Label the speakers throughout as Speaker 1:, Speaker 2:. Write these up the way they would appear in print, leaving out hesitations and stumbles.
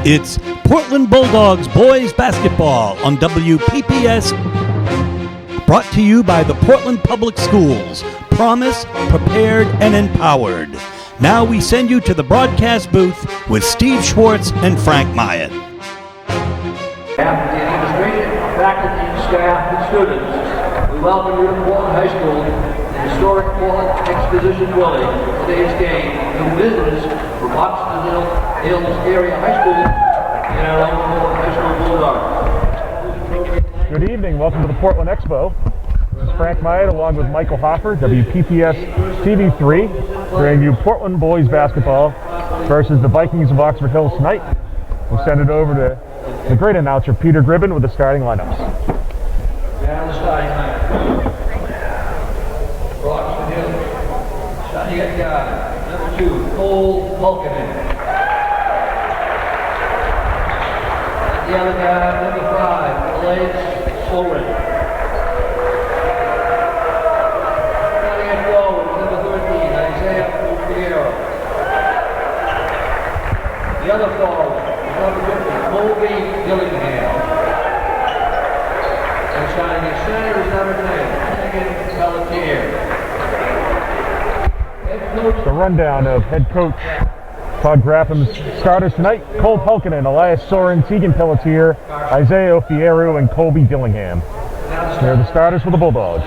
Speaker 1: It's Portland Bulldogs boys basketball on WPPS, brought to you by the Portland Public Schools. Promise, prepared, and empowered. Now we send you to the broadcast booth with Steve Schwartz and Frank Myatt.
Speaker 2: The administration, faculty, staff, and students, we welcome you to Portland High School, the historic Portland Exposition Building. Today's game, new visitors from Oxford Hills Area High School and our own Portland High School Bulldogs.
Speaker 3: Good evening, welcome to the Portland Expo. This is Frank Myatt along with Michael Hoffer, WPPS TV3, bringing you Portland boys basketball versus the Vikings of Oxford Hills tonight. We'll send it over to the great announcer Peter Gribben with the starting lineups.
Speaker 2: Down the starting lineup. Oxford Hills. Starting at guard, number 2, Cole Vulcanen. At the other guard, number 5, Blaise Soren. The other forward is number 50, Colby Dillingham. And starting at center is number 10, Megan Pelletier.
Speaker 3: The rundown of head coach Todd Grafham's starters tonight: Cole Pulkinen, Elias Soren, Tegan Pelletier, Isaiah Ofieru, and Colby Dillingham. They're the starters for the Bulldogs.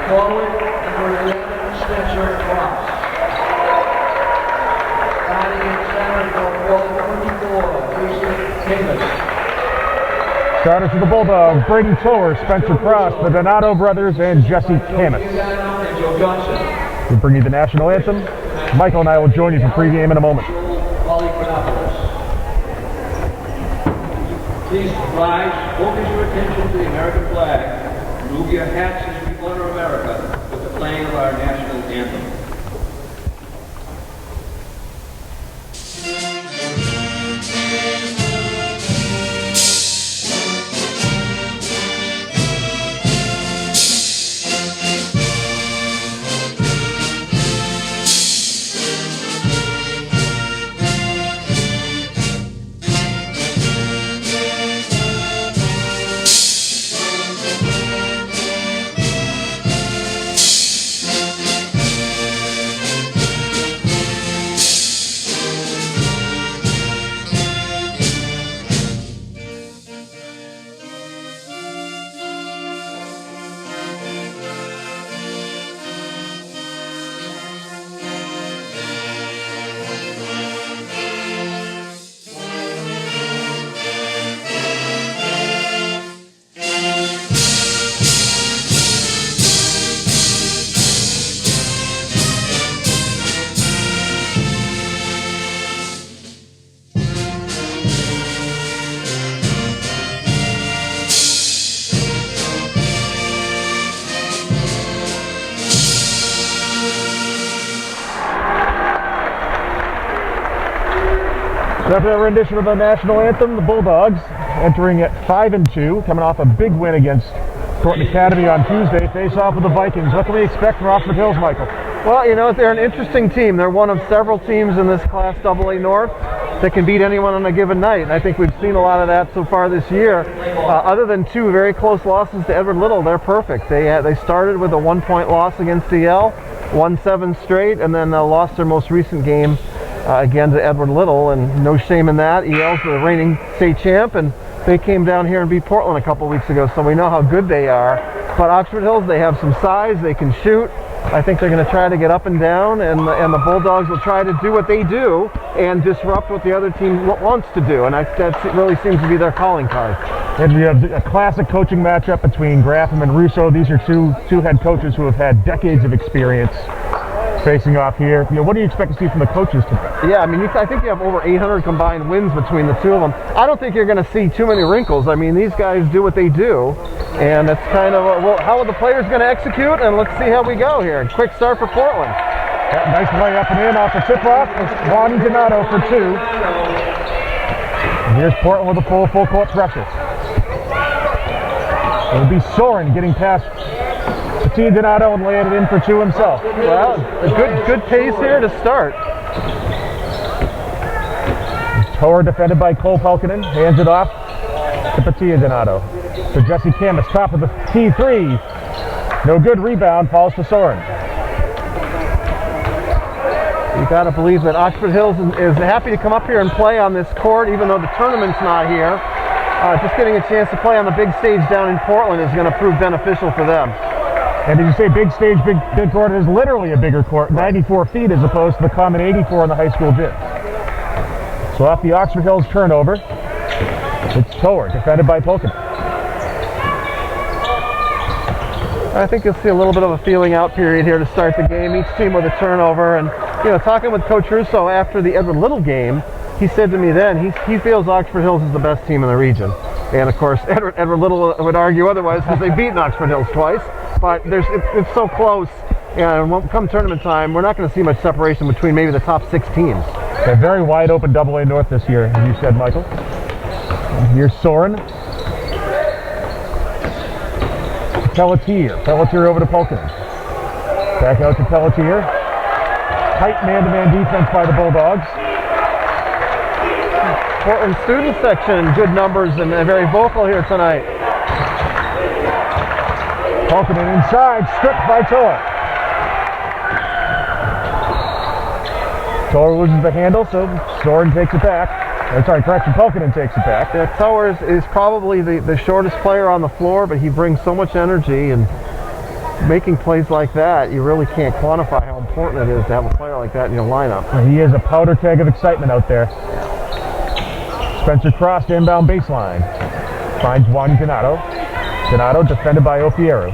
Speaker 2: Forward, number 11, Spencer Cross. Starting at center for 24, Jason Camus.
Speaker 3: Starters for the Bulldogs: Braden Tower, Spencer Cross, the Donato brothers, and Jesse Camus. We'll bring you the national anthem. Michael and I will join you for pregame in a moment.
Speaker 2: Please rise, focus your attention to the American flag, remove your hats as we honor America with the playing of our national anthem.
Speaker 3: After that rendition of the national anthem, the Bulldogs entering at 5-2, coming off a big win against Thornton Academy on Tuesday, face off with the Vikings. What can we expect from Oxford Hills, Michael?
Speaker 4: Well, you know, they're an interesting team. They're one of several teams in this Class AA North that can beat anyone on a given night, and I think we've seen a lot of that so far this year. Other than 2 very close losses to Edward Little, they're perfect. They started with a 1-point loss against EL, won 7 straight, and then lost their most recent game again to Edward Little, and no shame in that. EL's the reigning state champ, and they came down here and beat Portland a couple weeks ago, so we know how good they are. But Oxford Hills, they have some size, they can shoot. I think they're going to try to get up and down, and the Bulldogs will try to do what they do and disrupt what the other team wants to do, and that really seems to be their calling card.
Speaker 3: And we have a classic coaching matchup between Grafham and Russo. These are two head coaches who have had decades of experience facing off here. You know, what do you expect to see from the coaches today?
Speaker 4: Yeah, I mean, I think you have over 800 combined wins between the two of them. I don't think you're going to see too many wrinkles. I mean, these guys do what they do, and it's kind of, well, how are the players going to execute? And let's see how we go here. Quick start for Portland.
Speaker 3: Nice layup and in off the tip-off. Ronnie Donato for 2. And here's Portland with a full court pressure. It would be Soren getting past Petit Donato and laying it in for 2 himself.
Speaker 4: Well, a good pace here to start.
Speaker 3: Tower defended by Cole Pelkinen. Hands it off to Petit Donato. To Jesse Camus, top of the T3. No good, rebound, falls to Soren.
Speaker 4: You got to believe that Oxford Hills is happy to come up here and play on this court, even though the tournament's not here. Just getting a chance to play on the big stage down in Portland is going to prove beneficial for them.
Speaker 3: And did you say big stage, big court? It is literally a bigger court, 94 feet as opposed to the common 84 in the high school gym. So off the Oxford Hills turnover, it's Tower, defended by Pelkinen.
Speaker 4: I think you'll see a little bit of a feeling out period here to start the game. Each team with a turnover, and talking with Coach Russo after the Edward Little game, he said to me then he feels Oxford Hills is the best team in the region. And of course, Edward Little would argue otherwise because they've beaten Oxford Hills twice. But it's so close, and come tournament time, we're not going to see much separation between maybe the top 6 teams.
Speaker 3: A very wide open AA North this year, as you said, Michael. And here's Soren. Pelletier over to Pelkinen. Back out to Pelletier. Tight man-to-man defense by the Bulldogs.
Speaker 4: Portland student section, good numbers and very vocal here tonight.
Speaker 3: Pelkinen inside, stripped by Tower. Tower loses the handle, so Soren takes it back. Pelkinen takes it back.
Speaker 4: Yeah, Tower is probably the shortest player on the floor, but he brings so much energy, and making plays like that, you really can't quantify how important it is to have a player like that in your lineup.
Speaker 3: He is a powder keg of excitement out there. Spencer Cross to inbound baseline. Finds Juan Donato. Donato defended by Opiero.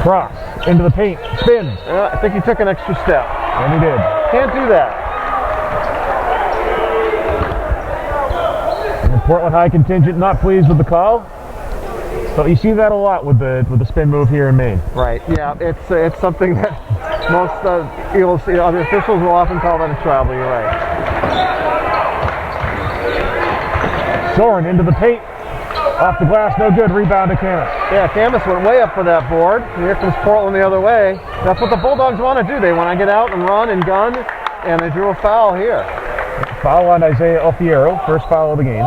Speaker 3: Cross into the paint. Spins.
Speaker 4: I think he took an extra step.
Speaker 3: And he did.
Speaker 4: Can't do that.
Speaker 3: And the Portland High contingent not pleased with the call. So you see that a lot with the spin move here in Maine.
Speaker 4: Right. Yeah. It's something that most you'll see other officials will often call that a travel. But you're right.
Speaker 3: Soren into the paint. Off the glass, no good. Rebound to Camus.
Speaker 4: Yeah, Camus went way up for that board. And here comes Portland the other way. That's what the Bulldogs want to do. They want to get out and run and gun, and they drew a foul here.
Speaker 3: Foul on Isaiah Opiero, first foul of the game.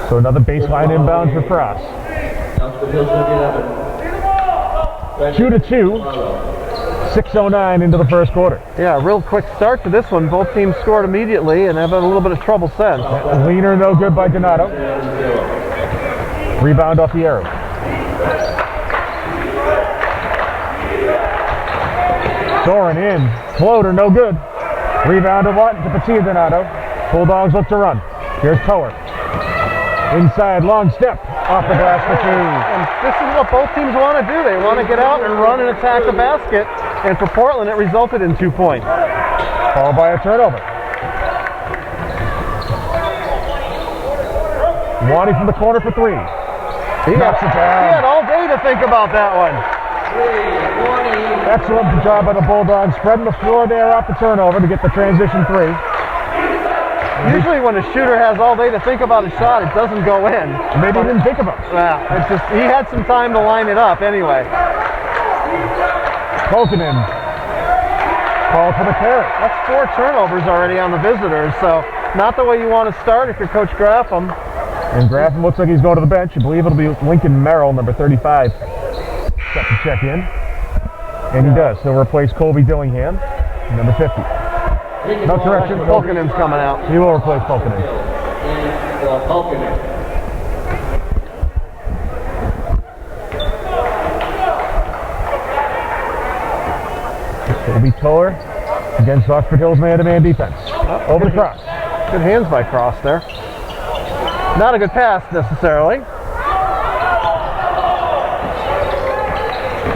Speaker 3: So another baseline inbound for Cross. 2-2. 6:09 into the first quarter.
Speaker 4: Yeah, real quick start to this one. Both teams scored immediately and have had a little bit of trouble since.
Speaker 3: Leaner, no good by Donato. Rebound off the arrow. Soren in. Floater, no good. Rebound to Petit Donato. Bulldogs look to run. Here's Tower. Inside, long step. Off the glass for 2.
Speaker 4: And this is what both teams want to do. They want to get out and run and attack the basket. And for Portland, it resulted in 2 points.
Speaker 3: Followed by a turnover. Wani from the corner for 3.
Speaker 4: He had all day to think about that one.
Speaker 3: Excellent job by the Bulldogs, spreading the floor there off the turnover to get the transition 3.
Speaker 4: Usually when a shooter has all day to think about a shot, it doesn't go in.
Speaker 3: Maybe he didn't think about it.
Speaker 4: Well, it's just, he had some time to line it up anyway.
Speaker 3: Pelkinen. Call for the carry.
Speaker 4: That's 4 turnovers already on the visitors, so not the way you want to start if you're Coach Graffam.
Speaker 3: And Graffam looks like he's going to the bench. I believe it'll be Lincoln Merrill, number 35, set to check in. And he does. He'll replace Colby Dillingham, number 50. No correction.
Speaker 4: Pelkinen's coming out.
Speaker 3: He will replace Pelkinen. It'll be Toller against Oxford Hills man-to-man defense. Over the Cross.
Speaker 4: Good hands by Cross there. Not a good pass necessarily.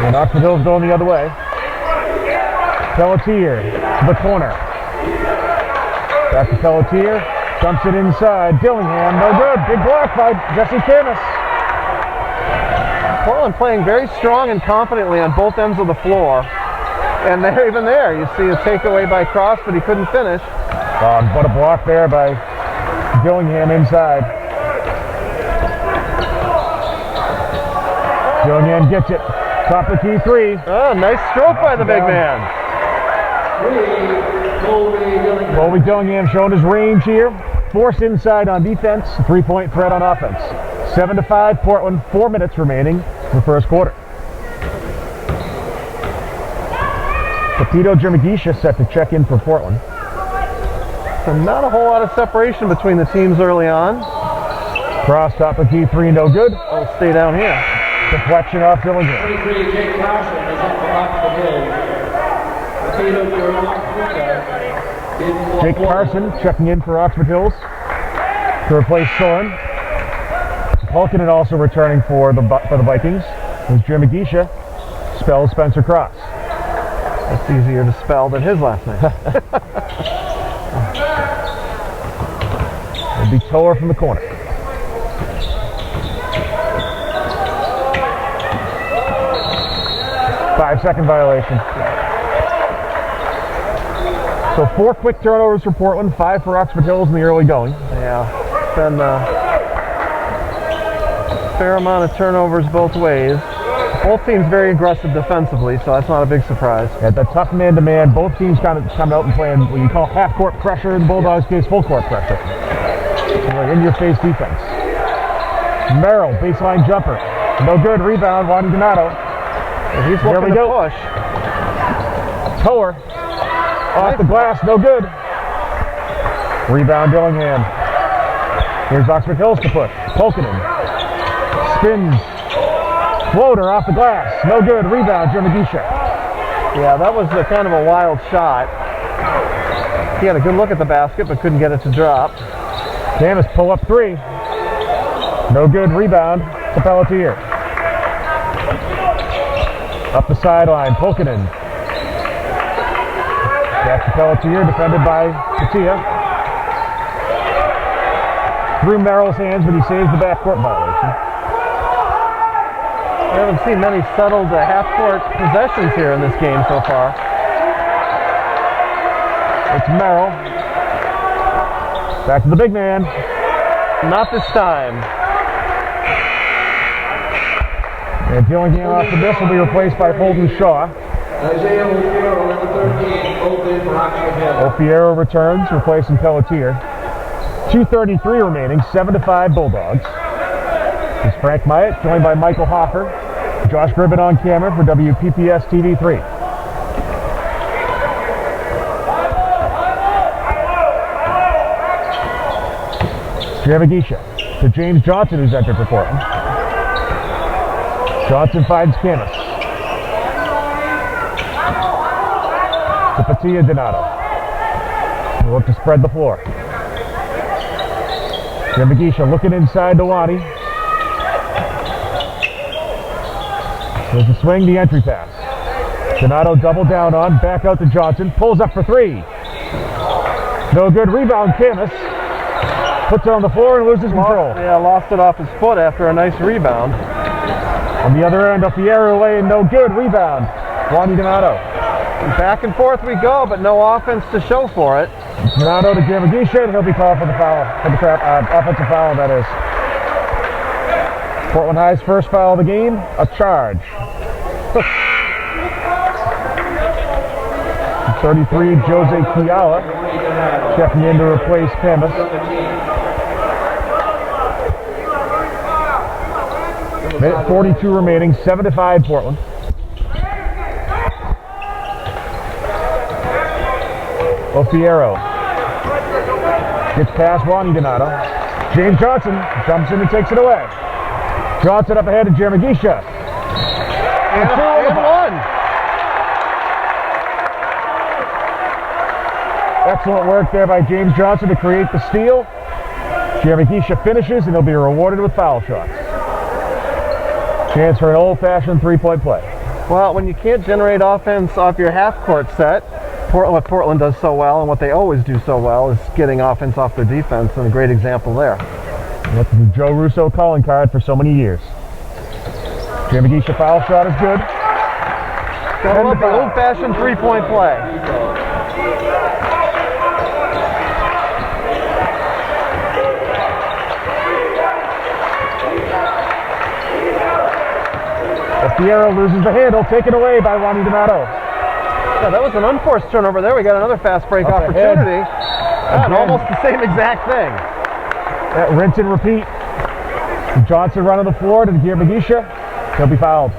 Speaker 3: And Oxford Hills going the other way. Pelletier to the corner. Back to Pelletier. Dumps it inside. Dillingham, no good. Big block by Jesse Camus.
Speaker 4: Portland playing very strong and confidently on both ends of the floor. And they're even there. You see a takeaway by Cross, but he couldn't finish.
Speaker 3: But a block there by Dillingham inside. Dillingham gets it. Top of the key three.
Speaker 4: Oh, nice stroke by the big man.
Speaker 3: Colby Dillingham showing his range here. Forced inside on defense. 3-point threat on offense. 7-5 Portland. 4 minutes remaining in the first quarter. Pepito Jermagisha set to check in for Portland.
Speaker 4: So not a whole lot of separation between the teams early on.
Speaker 3: Cross top of key three, no good.
Speaker 4: I'll stay down here.
Speaker 3: Deflection off Dillingham.
Speaker 2: 23, Jake Carson is up for Oxford Hills.
Speaker 3: Jake Carson checking in for Oxford Hills to replace Soren. Pulkinen also returning for the Vikings. As Jermagisha spells Spencer Cross.
Speaker 4: That's easier to spell than his last name.
Speaker 3: It'll be Toer from the corner. Five-second violation. So 4 quick turnovers for Portland, 5 for Oxford Hills in the early going.
Speaker 4: Yeah, it's been a fair amount of turnovers both ways. Both teams very aggressive defensively, so that's not a big surprise.
Speaker 3: At the tough man-to-man, both teams kind of come out and playing what you call half-court pressure. In the Bulldogs' case, full-court pressure. Like in-your-face defense. Merrill, baseline jumper. No good. Rebound, Juan Donato.
Speaker 4: He's looking to push.
Speaker 3: Toer. Off the glass, no good. Rebound, Dillingham. Here's Oxford Hills to push. Pulkinen. Spins. Floater off the glass. No good. Rebound, Jermagisha.
Speaker 4: Yeah, that was kind of a wild shot. He had a good look at the basket, but couldn't get it to drop.
Speaker 3: Camus pull up three. No good. Rebound to Pelletier. Up the sideline. Pulkinen. Back to Pelletier, defended by Patia. Through Merrill's hands, but he saves the backcourt violation.
Speaker 4: I haven't seen many settled half-court possessions here in this game so far.
Speaker 3: It's Merrill. Back to the big man.
Speaker 4: Not this time.
Speaker 3: And Dillingham off the miss will be replaced by Holden Shaw.
Speaker 2: Isaiah Ofiero, number 13, open for Oxford Hills.
Speaker 3: Ofiero returns, replacing Pelletier. 2:33 remaining, 7-5 Bulldogs. It's Frank Myatt, joined by Michael Hoffer. Josh Gribbin on camera for WPPS TV3. Jermagisha to James Johnson, who's entered for Portland. Johnson finds Camus. To Patia Donato. He'll look to spread the floor. Jermagisha looking inside to Wani. There's the swing, the entry pass. Donato double down on, back out to Johnson, pulls up for three. No good. Rebound, Camus. Puts it on the floor and loses control.
Speaker 4: Lost it off his foot after a nice rebound.
Speaker 3: On the other end, up the air lane, no good. Rebound, Juan Donato.
Speaker 4: Back and forth we go, but no offense to show for it.
Speaker 3: Donato to Jermagisha, and he'll be called for the foul, for the offensive foul, that is. Portland High's first foul of the game, a charge. 33, Jose Kiala, checking in to replace Camus. Minute 42 remaining, 7-5 Portland. Ofiero gets past Juan Donato. James Johnson jumps in and takes it away. Johnson up ahead to Jermagisha. And
Speaker 4: one.
Speaker 3: Excellent work there by James Johnson to create the steal. Jermagisha finishes, and he'll be rewarded with foul shots. Chance for an old-fashioned three-point play.
Speaker 4: Well, when you can't generate offense off your half-court set, what Portland does so well, and what they always do so well, is getting offense off their defense, and a great example there.
Speaker 3: That's the Joe Russo calling card for so many years. Jim Geisha foul shot is good.
Speaker 4: Gotta love the old-fashioned three-point play.
Speaker 3: Fiero loses the handle, taken away by Ronnie Donato.
Speaker 4: Yeah, that was an unforced turnover there. We got another fast break
Speaker 3: Up
Speaker 4: opportunity. And almost the same exact thing.
Speaker 3: That rinse and repeat. Johnson running the floor to Geisha. He'll be fouled.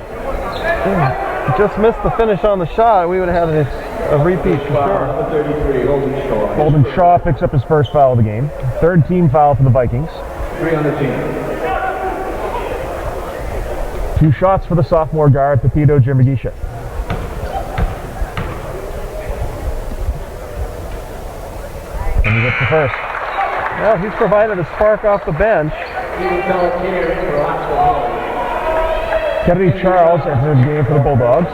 Speaker 4: Just missed the finish on the shot. We would have had a repeat for sure.
Speaker 3: Holden Shaw picks up his first foul of the game. Third team foul for the Vikings.
Speaker 2: 3 on the team.
Speaker 3: 2 shots for the sophomore guard, Pepito Jimbagisha. And he gets the first.
Speaker 4: Well, he's provided a spark off the bench.
Speaker 3: Kennedy Charles entered the game for the Bulldogs.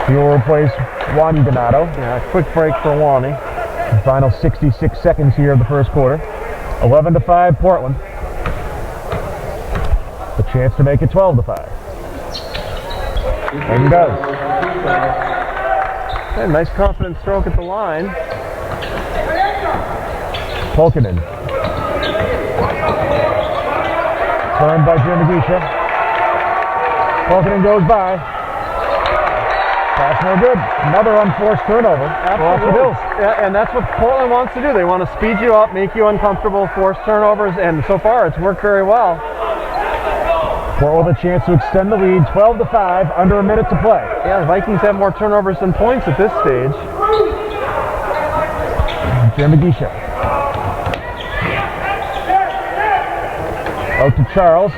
Speaker 3: He will replace Wani Donato.
Speaker 4: Yeah, quick break for Wani.
Speaker 3: The final 66 seconds here of the first quarter. 11-5 Portland. A chance to make it 12-5. And he does.
Speaker 4: Okay, nice confident stroke at the line.
Speaker 3: Polkinen. Turned by Jimbagisha. Polkinen goes by. That's no good. Another unforced turnover.
Speaker 4: Absolutely. Yeah, and that's what Portland wants to do. They want to speed you up, make you uncomfortable, force turnovers, and so far it's worked very well.
Speaker 3: Portland with a chance to extend the lead, 12-5, under a minute to play.
Speaker 4: Yeah, the Vikings have more turnovers than points at this stage.
Speaker 3: Jimbagisha. Out to Charles.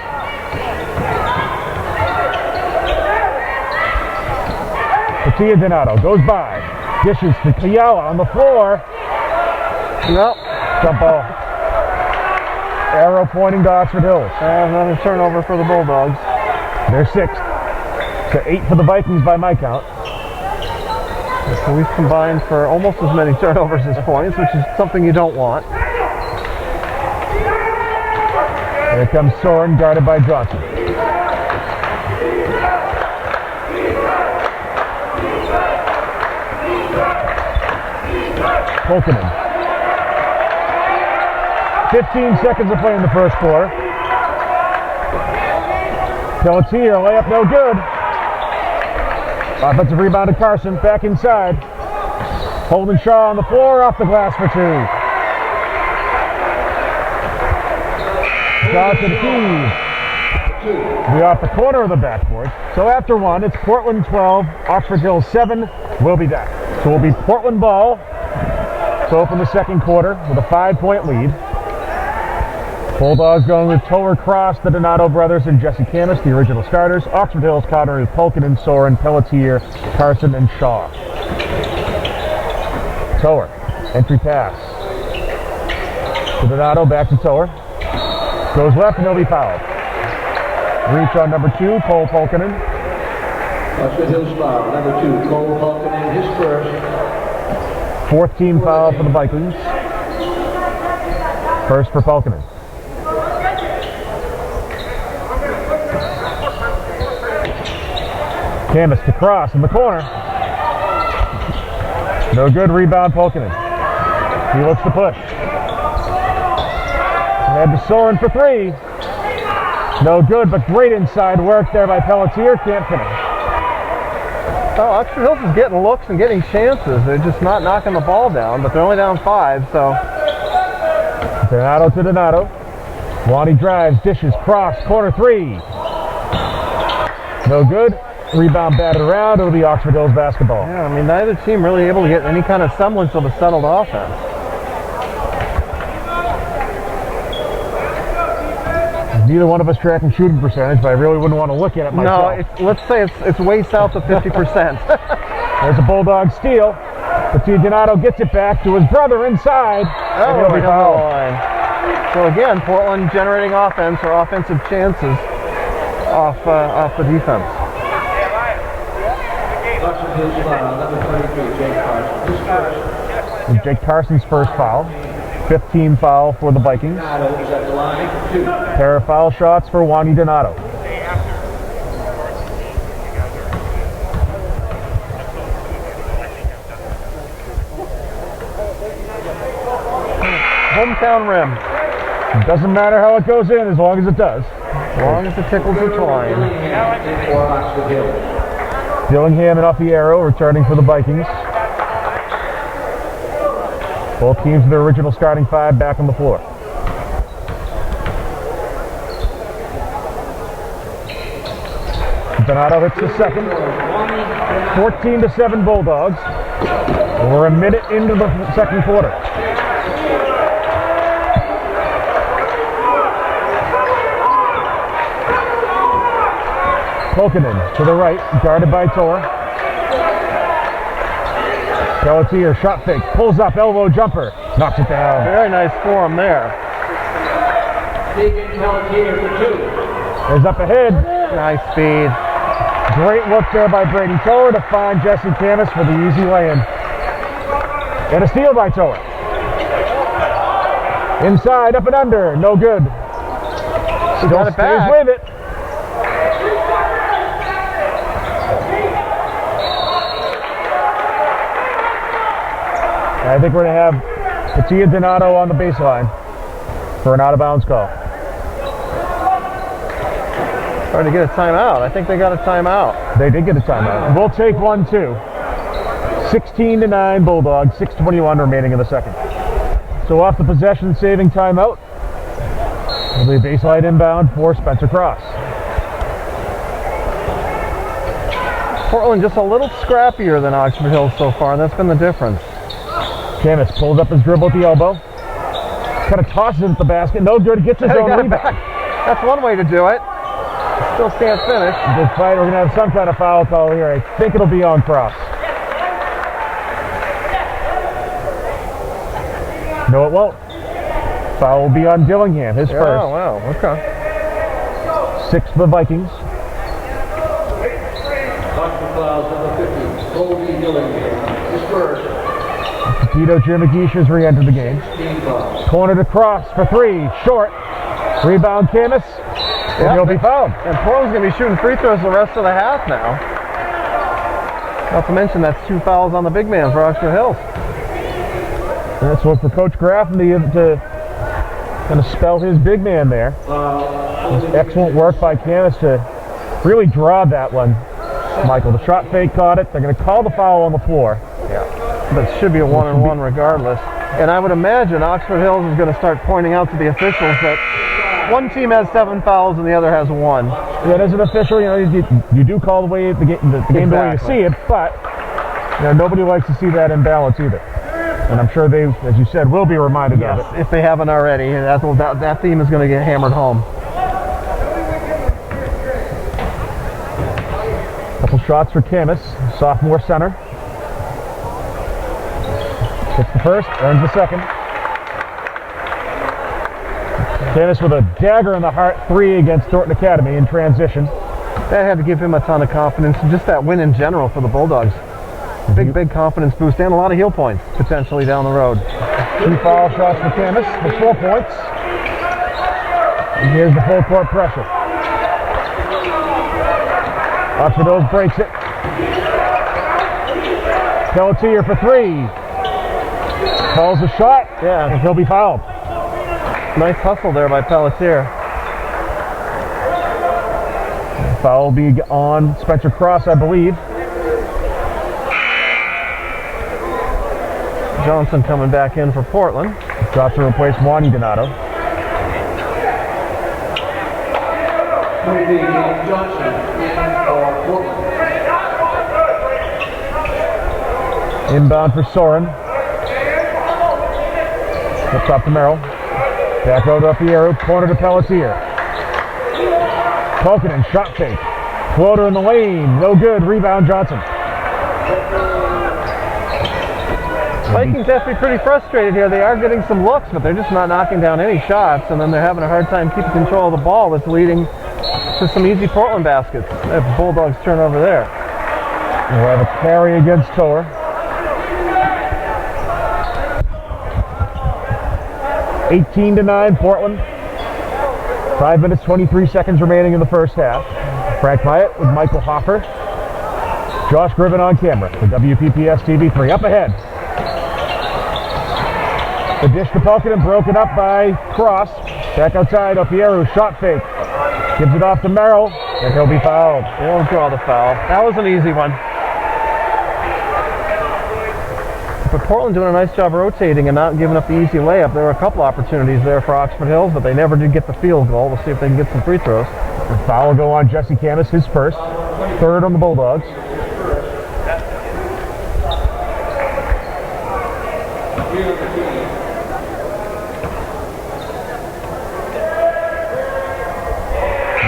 Speaker 3: Patia Donato goes by. Dishes to Kiala on the floor.
Speaker 4: Nope.
Speaker 3: Jump ball. Arrow pointing to Oxford Hills.
Speaker 4: Another turnover for the Bulldogs.
Speaker 3: They're 6th. So 8 for the Vikings by my count.
Speaker 4: So we've combined for almost as many turnovers as points, which is something you don't want.
Speaker 3: Here comes Soren, guarded by Johnson. Polkinen. 15 seconds to play in the first quarter. Pelletier, layup no good. Offensive rebound to Carson, back inside. Holden Shaw on the floor, off the glass for 2. Johnson heaves. Be off the corner of the backboard. So after 1, it's Portland 12, Oxford Hills 7. We'll be back. So it'll be Portland ball to open the second quarter with a 5-point lead. Bulldogs going with Tower Cross, the Donato brothers, and Jesse Canis, the original starters. Oxford Hills countering with Polkinen, Soren, Pelletier, Carson, and Shaw. Tower, entry pass. To Donato, back to Tower. Goes left and he'll be fouled. Reach on number 2, Cole Polkinen.
Speaker 2: Oxford Hills foul, number 2, Cole Polkinen, his first.
Speaker 3: 4th team foul for the Vikings. First for Polkinen. Canis to Cross in the corner. No good, rebound Polkinen. He looks to push. Head to Soren for 3. No good, but great inside work there by Pelletier. Can't finish.
Speaker 4: Oh, Oxford Hills is getting looks and getting chances. They're just not knocking the ball down, but they're only down 5, so.
Speaker 3: Donato to Donato. Wani drives, dishes, cross, corner 3. No good. Rebound batted around. It'll be Oxford Hills basketball.
Speaker 4: Yeah, I mean, neither team really able to get any kind of semblance of a settled offense.
Speaker 3: Neither one of us tracking shooting percentage, but I really wouldn't want to look at it myself.
Speaker 4: No, let's say it's way south of 50%.
Speaker 3: There's a Bulldog steal. Patia Donato gets it back to his brother inside. And he'll be fouled.
Speaker 4: So again, Portland generating offense or offensive chances off the defense.
Speaker 2: Oxford Hills foul, number 23, Jake Carson, his first.
Speaker 3: Jake Carson's first foul. 5th team foul for the Vikings.
Speaker 2: Donato is at the line, 2.
Speaker 3: Pair of foul shots for Wani Donato.
Speaker 4: hometown rim.
Speaker 3: It doesn't matter how it goes in as long as it does.
Speaker 4: As long as it tickles the twine.
Speaker 3: Dillingham and off the arrow, returning for the Vikings. Both teams with their original starting five back on the floor. Donato hits the second. 14-7 Bulldogs. We're a minute into the second quarter. Pokanen to the right, guarded by Tor. Pelletier, shot fake, pulls up, elbow jumper, knocks it down.
Speaker 4: Very nice form there.
Speaker 3: Is up ahead.
Speaker 4: Nice speed.
Speaker 3: Great look there by Brady Toer to find Jesse Camus for the easy lay-in. And a steal by Toer. Inside, up and under, no good.
Speaker 4: He got it back.
Speaker 3: With it. I think we're going to have Katia Donato on the baseline for an out-of-bounds call.
Speaker 4: Trying to get a timeout. I think they got a timeout.
Speaker 3: They did get a timeout. We'll take one, too. 16-9 Bulldogs, 6:21 remaining in the second. So off the possession-saving timeout, it'll be a baseline inbound for Spencer Cross.
Speaker 4: Portland just a little scrappier than Oxford Hills so far, and that's been the difference.
Speaker 3: Camus pulls up his dribble at the elbow. Kind of tosses it at the basket. No good. Gets his own rebound.
Speaker 4: That's one way to do it. Still can't finish.
Speaker 3: Despite we're going to have some kind of foul call here. I think it'll be on Cross. No, it won't. Foul will be on Dillingham, his first.
Speaker 4: Oh, wow. Okay.
Speaker 3: 6 for the Vikings. Tito Jimigish has re-entered the game. Corner to Cross for 3, short. Rebound Camus, and he'll be fouled.
Speaker 4: And Portland's going to be shooting free throws the rest of the half now. Not to mention that's 2 fouls on the big man for Oxford Hills.
Speaker 3: And that's what for Coach Graff to kind of spell his big man there. Excellent work by Camus to really draw that one, Michael. The shot fake caught it. They're going to call the foul on the floor.
Speaker 4: Yeah. But it should be a 1-on-1 regardless. And I would imagine Oxford Hills is going to start pointing out to the officials that one team has 7 fouls and the other has 1.
Speaker 3: Yeah, as an official, you do call the game the way you see it, but nobody likes to see that imbalance either. And I'm sure they, as you said, will be reminded of it.
Speaker 4: If they haven't already. That theme is going to get hammered home.
Speaker 3: Couple shots for Camus, sophomore center. Hits the first, earns the second. Camus with a dagger in the heart 3 against Thornton Academy in transition.
Speaker 4: That had to give him a ton of confidence, and just that win in general for the Bulldogs. Big confidence boost and a lot of heel points potentially down the road.
Speaker 3: 2 foul shots for Camus for 4 points. And here's the full court pressure. Oxford Hills breaks it. Pelletier for 3. Calls a shot, and he'll be fouled.
Speaker 4: Nice hustle there by Pelletier.
Speaker 3: Foul will be on Spencer Cross, I believe.
Speaker 4: Johnson coming back in for Portland.
Speaker 3: Drops to replace Juan Donato. Inbound for Soren. Up top to Merrill. Back road up the arrow, corner to Pelletier. Pokanen, shot fake. Floater in the lane, no good. Rebound Johnson.
Speaker 4: Vikings have to be pretty frustrated here. They are getting some looks, but they're just not knocking down any shots, and then they're having a hard time keeping control of the ball. That's leading to some easy Portland baskets. They have Bulldogs turnover there.
Speaker 3: We'll have a carry against Toer. 18-9 Portland. 5 minutes, 23 seconds remaining in the first half. Frank Myatt with Michael Hoffer. Josh Griffin on camera for WPPS TV3. Up ahead. The dish to Pelkin, broken up by Cross. Back outside, Opieru, shot fake. Gives it off to Merrill, and he'll be fouled.
Speaker 4: They won't draw the foul. That was an easy one. But Portland doing a nice job rotating and not giving up the easy layup. There were a couple opportunities there for Oxford Hills, but they never did get the field goal. We'll see if they can get some free throws.
Speaker 3: The foul will go on Jesse Camus, his first. Third on the Bulldogs.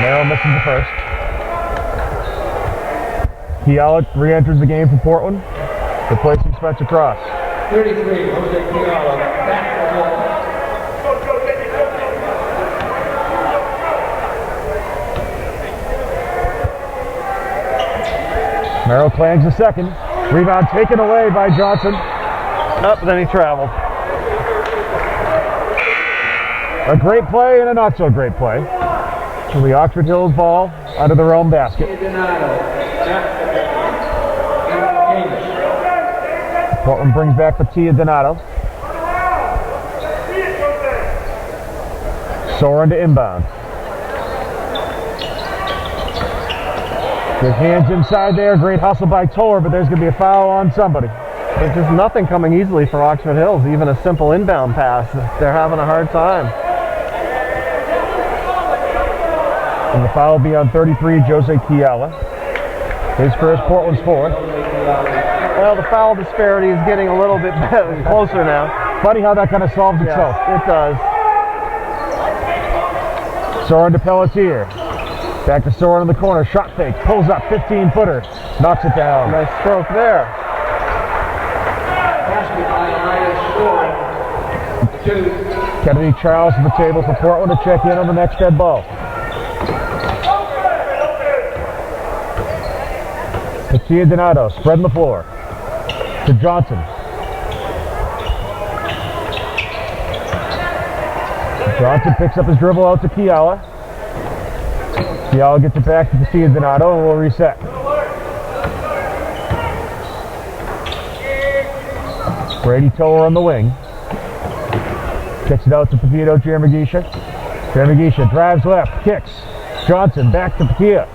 Speaker 3: Merrill misses the first. Keala re-enters the game for Portland, replacing Spencer Cross.
Speaker 2: 33, Jose Keala, back to the ball.
Speaker 3: Merrill clangs the second. Rebound taken away by Johnson.
Speaker 4: Up, then he traveled.
Speaker 3: A great play and a not so great play. So the Oxford Hills ball out of their own basket. Portland brings back Patia Donato. Soren to inbound. Good hands inside there. Great hustle by Toller, but there's going to be a foul on somebody.
Speaker 4: There's just nothing coming easily for Oxford Hills. Even a simple inbound pass, they're having a hard time.
Speaker 3: And the foul will be on 33, Jose Keala. His first, Portland's fourth.
Speaker 4: Well, the foul disparity is getting a little bit closer now.
Speaker 3: Funny how that kind of solves itself.
Speaker 4: Yes, it does.
Speaker 3: Soren to Pelletier. Back to Soren in the corner. Shot fake. Pulls up. 15-footer. Knocks it down.
Speaker 4: Nice stroke there.
Speaker 3: Kennedy Charles at the table for Portland to check in on the next dead ball. Patia Donato spreading the floor to Johnson. Johnson picks up his dribble out to Keala. Keala gets it back to Patia Donato and we'll reset. Brady Toller on the wing. Kicks it out to Pepito Jeremigisha. Jeremigisha drives left, kicks. Johnson back to Patia.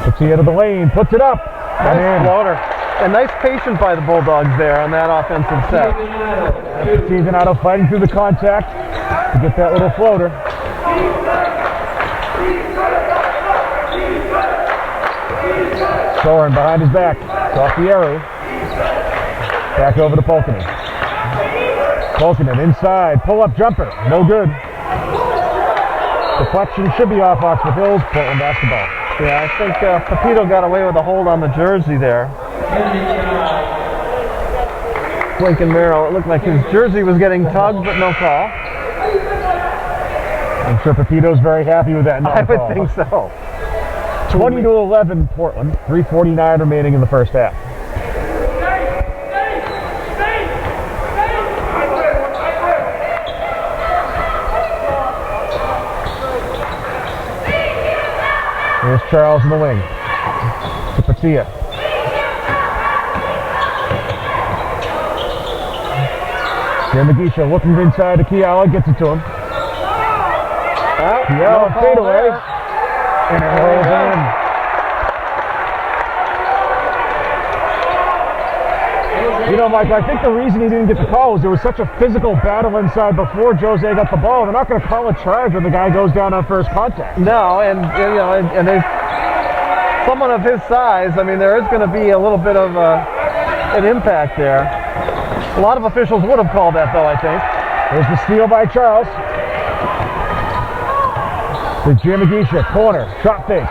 Speaker 3: Patia to the lane, puts it up. And
Speaker 4: Nice floater. And nice patience by the Bulldogs there on that offensive set.
Speaker 3: Patia Donato fighting through the contact to get that little floater. Soren behind his back. It's off the arrow. Back over to Polkinen. Polkinen inside. Pull-up jumper. No good. Deflection should be off Oxford Hills. Portland basketball.
Speaker 4: Yeah, I think Pepito got away with a hold on the jersey there. Lincoln Merrill, it looked like his jersey was getting tugged, but no call.
Speaker 3: I'm sure Pepito's very happy with that.
Speaker 4: I would think so.
Speaker 3: 20-11 Portland. 3:49 remaining in the first half. Here's Charles in the wing. To Patia. Jeremigisha looking inside to Keala, gets it to him. Keala fade away. And it rolls in. You know, Mike, I think the reason he didn't get the call was there was such a physical battle inside before Jose got the ball. They're not going to call a charge when the guy goes down on first contact.
Speaker 4: No, and you know, and there's someone of his size. I mean, there is going to be a little bit of an impact there. A lot of officials would have called that, though, I think.
Speaker 3: There's the steal by Charles. To Jeremigisha, corner, shot fake.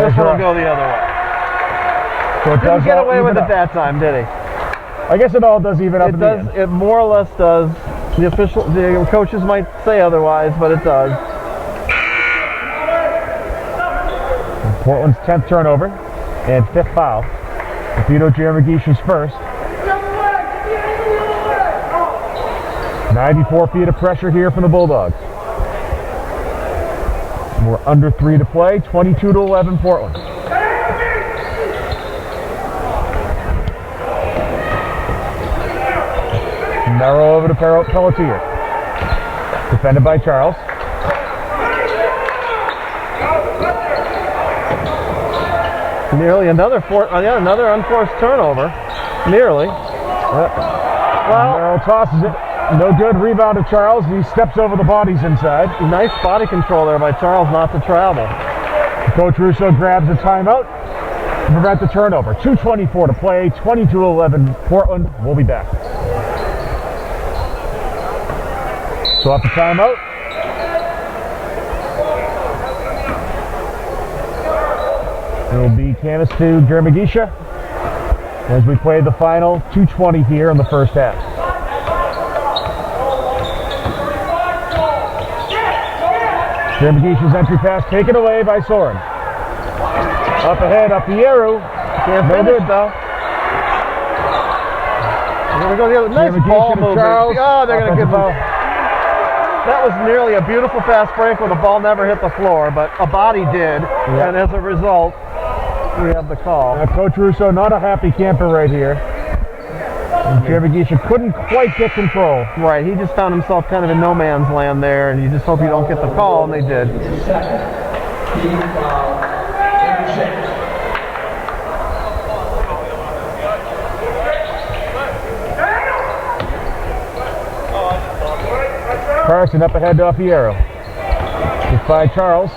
Speaker 4: This one will go the other way.
Speaker 3: So it
Speaker 4: Didn't get away with it that time, did he?
Speaker 3: I guess it all does even up in the end.
Speaker 4: It more or less does. The coaches might say otherwise, but it does.
Speaker 3: Portland's 10th turnover and 5th foul. Pepito Jeremigisha's first. 94 feet of pressure here from the Bulldogs. We're under 3 to play, 22-11 Portland. Narrow over to Pelletier. Defended by Charles.
Speaker 4: Nearly another unforced turnover. Nearly.
Speaker 3: Well, Merrill tosses it. No good. Rebound to Charles. He steps over the bodies inside.
Speaker 4: Nice body control there by Charles not to travel.
Speaker 3: Coach Russo grabs a timeout to prevent the turnover. 2:24 to play. 22-11 Portland. We'll be back. So off the timeout. It'll be Canis to Jeremigisha as we play the final 2:20 here in the first half. Jeremigisha's entry pass taken away by Soren. Up ahead, up the arrow.
Speaker 4: Can't finish though. Here we go, the other nice ball movement. Oh, they're going to give him. That was nearly a beautiful fast break where the ball never hit the floor, but a body did, and as a result, we have the call.
Speaker 3: Coach Russo, not a happy camper right here. Jeremigisha couldn't quite get control.
Speaker 4: Right, he just found himself kind of in no man's land there, and you just hope you don't get the call, and they did.
Speaker 3: Carson up ahead to Alfiero. It's by Charles.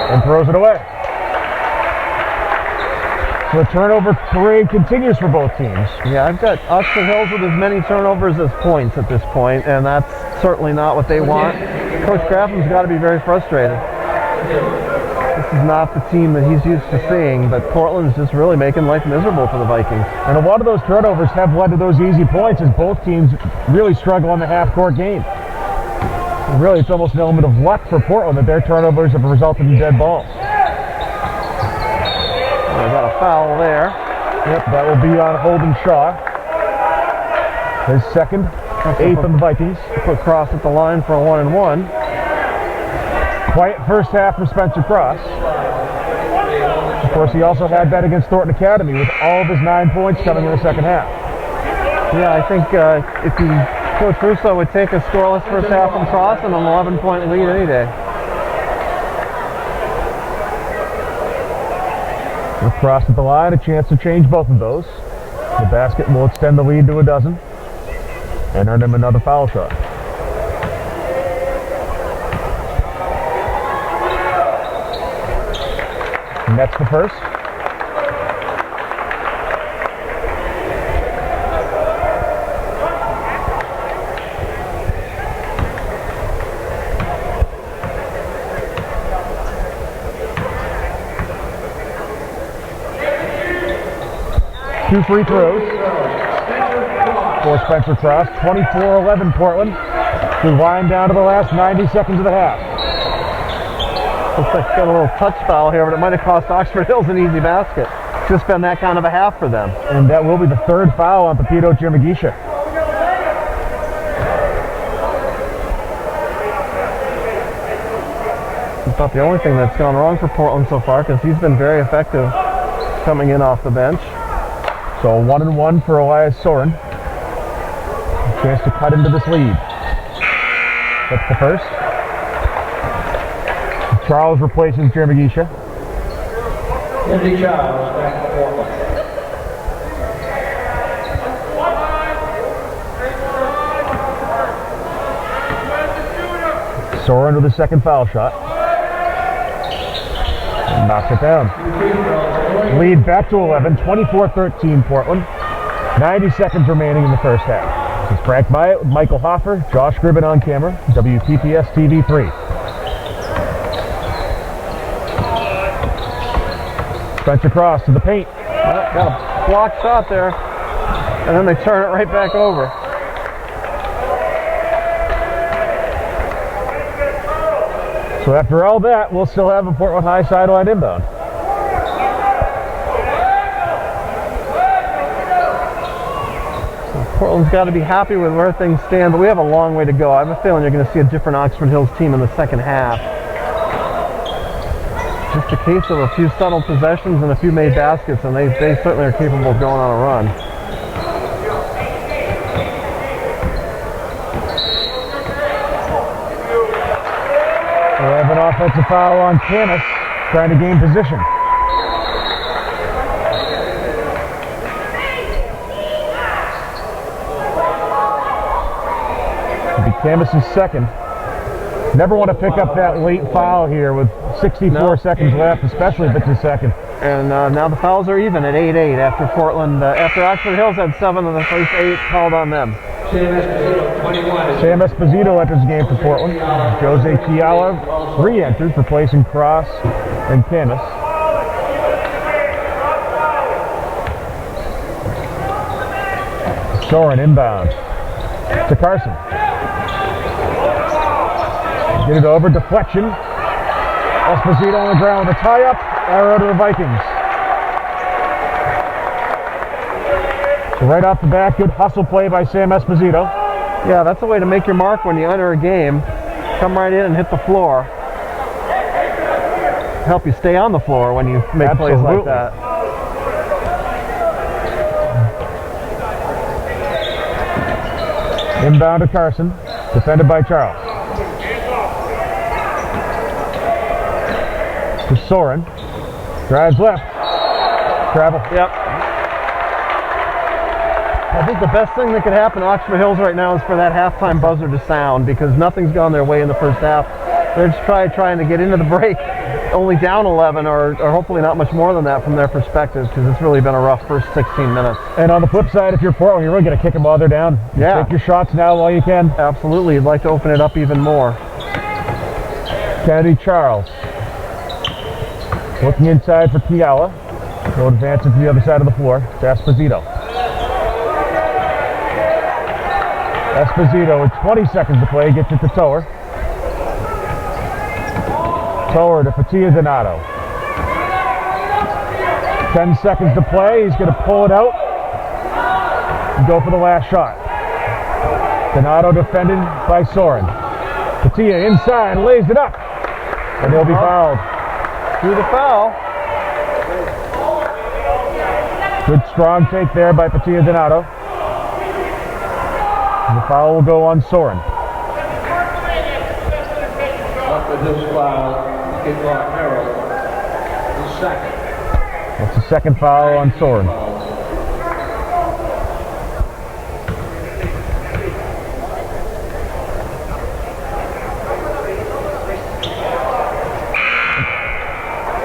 Speaker 3: And throws it away. So the turnover parade continues for both teams.
Speaker 4: Yeah, I've got Oxford Hills with as many turnovers as points at this point, and that's certainly not what they want. Coach Grafham's got to be very frustrated. This is not the team that he's used to seeing, but Portland's just really making life miserable for the Vikings.
Speaker 3: And a lot of those turnovers have led to those easy points as both teams really struggle on the half-court game. And really, it's almost an element of luck for Portland that their turnovers have resulted in dead balls.
Speaker 4: They got a foul there.
Speaker 3: Yep, that will be on Holden Shaw. His second, eighth on the Vikings.
Speaker 4: Put Cross at the line for a 1-and-1.
Speaker 3: Quiet first half for Spencer Cross. Of course, he also had that against Thornton Academy with all of his 9 points coming in the second half.
Speaker 4: Yeah, I think if Coach Russo would take a scoreless first half from Cross and an 11-point lead any day.
Speaker 3: With Cross at the line, a chance to change both of those. The basket will extend the lead to a dozen and earn him another foul shot. And that's the first. Two free throws for Spencer Cross. 24-11 Portland. We wind down to the last 90 seconds of the half.
Speaker 4: Looks like it's got a little touch foul here, but it might have cost Oxford Hills an easy basket. It's just been that kind of a half for them.
Speaker 3: And that will be the third foul on Pepito Jeremigisha.
Speaker 4: It's about the only thing that's gone wrong for Portland so far, because he's been very effective coming in off the bench.
Speaker 3: So 1-and-1 for Elias Soren. A chance to cut into this lead. That's the first. Charles replaces Jeremigisha.
Speaker 2: Andy Charles back to Portland.
Speaker 3: Soren with the second foul shot. And knocks it down. Lead back to 11, 24-13 Portland. 90 seconds remaining in the first half. This is Frank Myatt with Michael Hoffer, Josh Gribben on camera, WPPS TV3. Spencer Cross to the paint.
Speaker 4: Well, got a block shot there, and then they turn it right back over.
Speaker 3: So after all that, we'll still have a Portland High sideline inbound.
Speaker 4: Portland's got to be happy with where things stand, but we have a long way to go. I have a feeling you're going to see a different Oxford Hills team in the second half. Just a case of a few subtle possessions and a few made baskets, and they certainly are capable of going on a run.
Speaker 3: We have an offensive foul on Camus, trying to gain position. It'll be Camus's second. Never want to pick up that late foul here with 64 seconds left, especially if it's his second.
Speaker 4: And now the fouls are even at 8-8 after Portland, after Oxford Hills had 7 of the first 8 called on them.
Speaker 2: Sam
Speaker 3: Esposito enters the game for Portland. Jose Chiala re-enters, replacing Cross and Camus. Soren inbound to Carson. Get it over, deflection. Esposito on the ground with a tie-up. Arrow to the Vikings. So right off the bat, good hustle play by Sam Esposito.
Speaker 4: Yeah, that's a way to make your mark when you enter a game. Come right in and hit the floor. Help you stay on the floor when you make plays like that.
Speaker 3: Inbound to Carson, defended by Charles. To Soren. Drives left. Travel.
Speaker 4: Yep. I think the best thing that could happen to Oxford Hills right now is for that halftime buzzer to sound, because nothing's gone their way in the first half. They're just trying to get into the break, only down 11, or hopefully not much more than that from their perspective, because it's really been a rough first 16 minutes.
Speaker 3: And on the flip side, if you're Portland, you're really going to kick them while they're down.
Speaker 4: Yeah.
Speaker 3: Take your shots now while you can.
Speaker 4: Absolutely. You'd like to open it up even more.
Speaker 3: Kennedy Charles. Looking inside for Chiala. Go advancing to the other side of the floor. To Esposito. Esposito with 20 seconds to play gets it to Tower. Tower to Fatia Donato. 10 seconds to play. He's going to pull it out and go for the last shot. Donato defended by Soren. Fatia inside, lays it up, and he'll be fouled.
Speaker 4: Through the foul.
Speaker 3: Good strong take there by Fatia Donato. The foul will go on Soren.
Speaker 2: After this foul, Kidlock Merrill, the second.
Speaker 3: That's the second foul on Soren.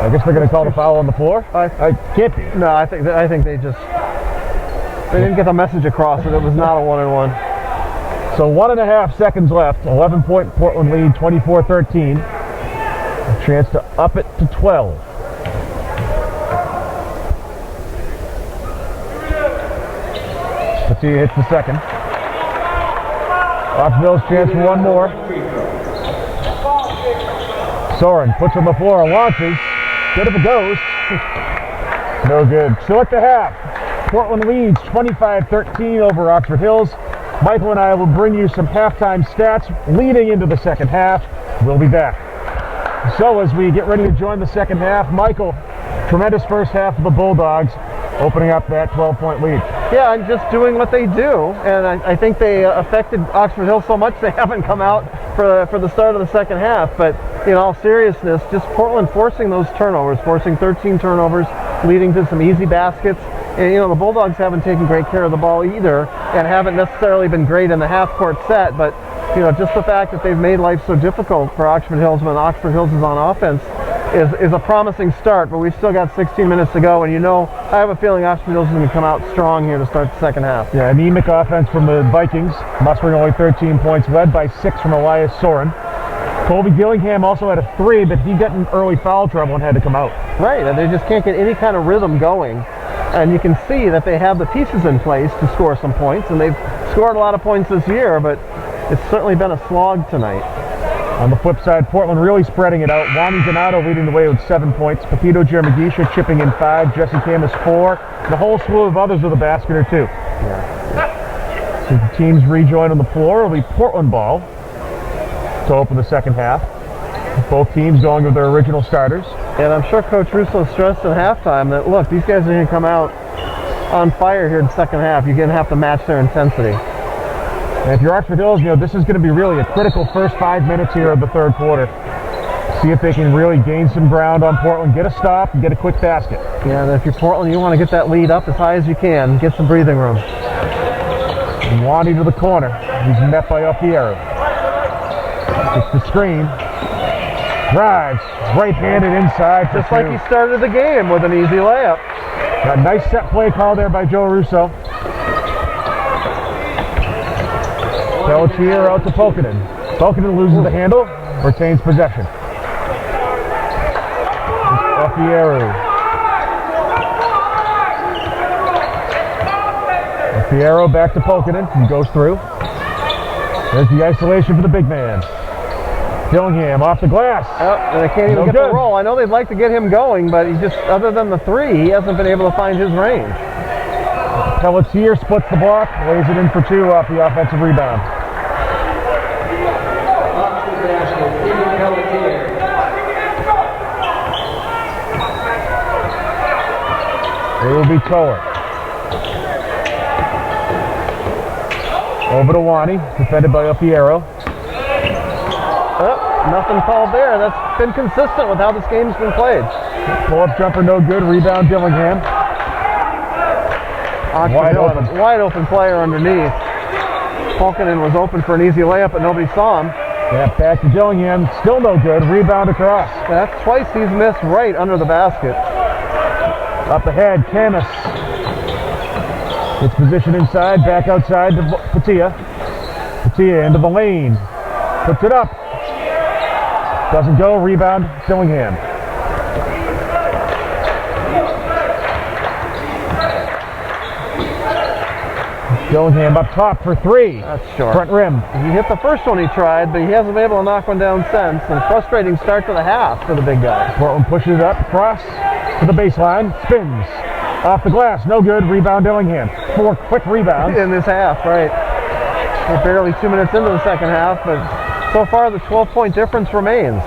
Speaker 3: I guess they're going to call the foul on the floor. I can't be.
Speaker 4: No, I think they didn't get the message across that it was not a 1-and-1.
Speaker 3: So 1.5 seconds left. 11-point Portland lead, 24-13. A chance to up it to 12. Fatia hits the second. Oxville's chance for one more. Soren puts on the floor and launches. Good if it goes. No good. So at the half, Portland leads 25-13 over Oxford Hills. Michael and I will bring you some halftime stats leading into the second half. We'll be back. So as we get ready to join the second half, Michael, tremendous first half of the Bulldogs, opening up that 12-point lead.
Speaker 4: Yeah, and just doing what they do, and I think they affected Oxford Hill so much they haven't come out for the start of the second half. But in all seriousness, just Portland forcing those turnovers, forcing 13 turnovers, leading to some easy baskets. And the Bulldogs haven't taken great care of the ball either, and haven't necessarily been great in the half-court set. But just the fact that they've made life so difficult for Oxford Hills when Oxford Hills is on offense is a promising start, but we've still got 16 minutes to go, and I have a feeling Oxford Hills is going to come out strong here to start the second half.
Speaker 3: Yeah, anemic offense from the Vikings, mustering only 13 points, led by 6 from Elias Soren. Colby Gillingham also had a 3, but he got in early foul trouble and had to come out.
Speaker 4: Right, and they just can't get any kind of rhythm going, and you can see that they have the pieces in place to score some points, and they've scored a lot of points this year, but it's certainly been a slog tonight.
Speaker 3: On the flip side, Portland really spreading it out. Wani Donato leading the way with 7 points. Pepito Jermagisha chipping in 5. Jesse Camus 4. And a whole slew of others with a basket or 2. Yeah. So the teams rejoin on the floor. It'll be Portland ball to open the second half. Both teams going with their original starters.
Speaker 4: And I'm sure Coach Russo stressed at halftime that, look, these guys are going to come out on fire here in the second half. You're going to have to match their intensity.
Speaker 3: And if you're Oxford Hills, this is going to be really a critical first 5 minutes here of the third quarter. See if they can really gain some ground on Portland, get a stop, and get a quick basket.
Speaker 4: Yeah, and if you're Portland, you want to get that lead up as high as you can, get some breathing room.
Speaker 3: Wani to the corner. He's met by Alfiero. It's the screen. Drives. Right-handed inside.
Speaker 4: Just like he started the game with an easy layup.
Speaker 3: A nice set play call there by Joe Russo. Pelletier out to Pokanen. Pokanen loses the handle, retains possession. Alfiero. Alfiero back to Pokanen. He goes through. There's the isolation for the big man. Dillingham off the glass.
Speaker 4: Oh, and they can't even get the roll. I know they'd like to get him going, but he just, other than the three, he hasn't been able to find his range.
Speaker 3: Pelletier splits the block, lays it in for two off the offensive rebound. It will be Tower. Over to Wani, defended by Alfiero.
Speaker 4: Oh, nothing called there. That's been consistent with how this game's been played.
Speaker 3: Pull-up jumper, no good. Rebound, Dillingham.
Speaker 4: Wide open player underneath. Pokanen was open for an easy layup, but nobody saw him.
Speaker 3: Yeah, back to Dillingham. Still no good. Rebound across.
Speaker 4: That's twice he's missed right under the basket.
Speaker 3: Up ahead, Camus. It's position inside, back outside to Patia. Patia into the lane. Puts it up. Doesn't go. Rebound, Dillingham. Dillingham up top for three.
Speaker 4: That's short.
Speaker 3: Front rim.
Speaker 4: He hit the first one he tried, but he hasn't been able to knock one down since. And frustrating start to the half for the big guy.
Speaker 3: Portland pushes up, across to the baseline. Spins. Off the glass. No good. Rebound, Dillingham. 4 quick rebounds.
Speaker 4: In this half, right. We're barely 2 minutes into the second half, but so far the 12-point difference remains.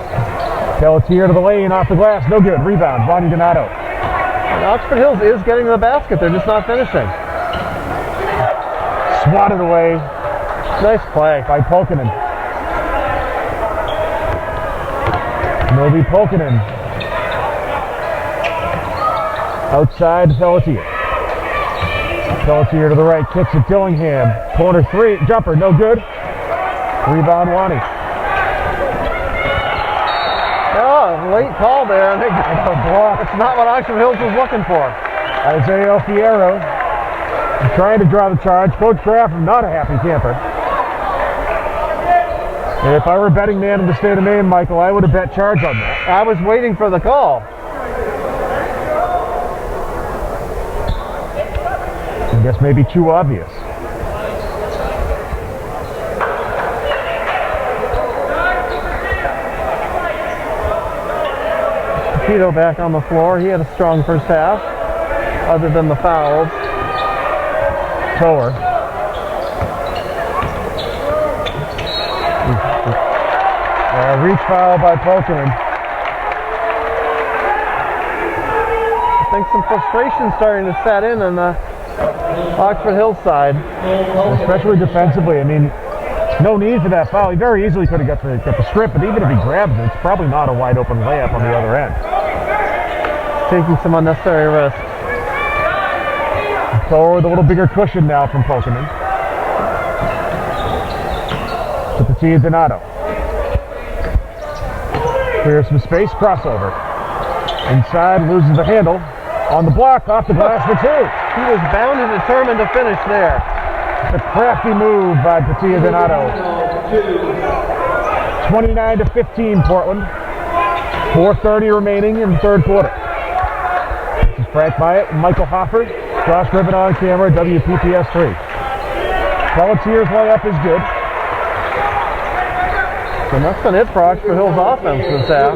Speaker 3: Pelletier to the lane. Off the glass. No good. Rebound. Vonnie Donato.
Speaker 4: And Oxford Hills is getting to the basket. They're just not finishing.
Speaker 3: Swatted away.
Speaker 4: Nice play
Speaker 3: by Pokanen. Novi Pokanen. Outside Pelletier. Pelletier to the right. Kicks it Dillingham. Corner three. Jumper. No good. Rebound Wani.
Speaker 4: Oh, late call there. I think it's not what Oxford Hills was looking for.
Speaker 3: Isaiah Alfiero trying to draw the charge. Coach Kraft, not a happy camper. And if I were a betting man in the state of Maine, Michael, I would have bet charge on that.
Speaker 4: I was waiting for the call.
Speaker 3: I guess maybe too obvious.
Speaker 4: Tito back on the floor. He had a strong first half, other than the fouls.
Speaker 3: Tower. Reach foul by Pokanen.
Speaker 4: I think some frustration starting to set in on the Oxford Hills side.
Speaker 3: Especially defensively. I mean, no need for that foul. He very easily could have got the strip, but even if he grabs it, it's probably not a wide open layup on the other end.
Speaker 4: Taking some unnecessary risks.
Speaker 3: So with a little bigger cushion now from Pokanen. To Patia Donato. Clears some space, crossover. Inside, loses the handle. On the block, off the glass for two.
Speaker 4: He was bound and determined to finish there.
Speaker 3: It's a crafty move by Patia Donato. 29-15 Portland. 4:30 remaining in the third quarter. This is Frank Myatt and Michael Hoffer. Josh Ribbon on camera, WPPS 3. Pelletier's layup is good.
Speaker 4: And that's been it for Oxford Hills offense this half.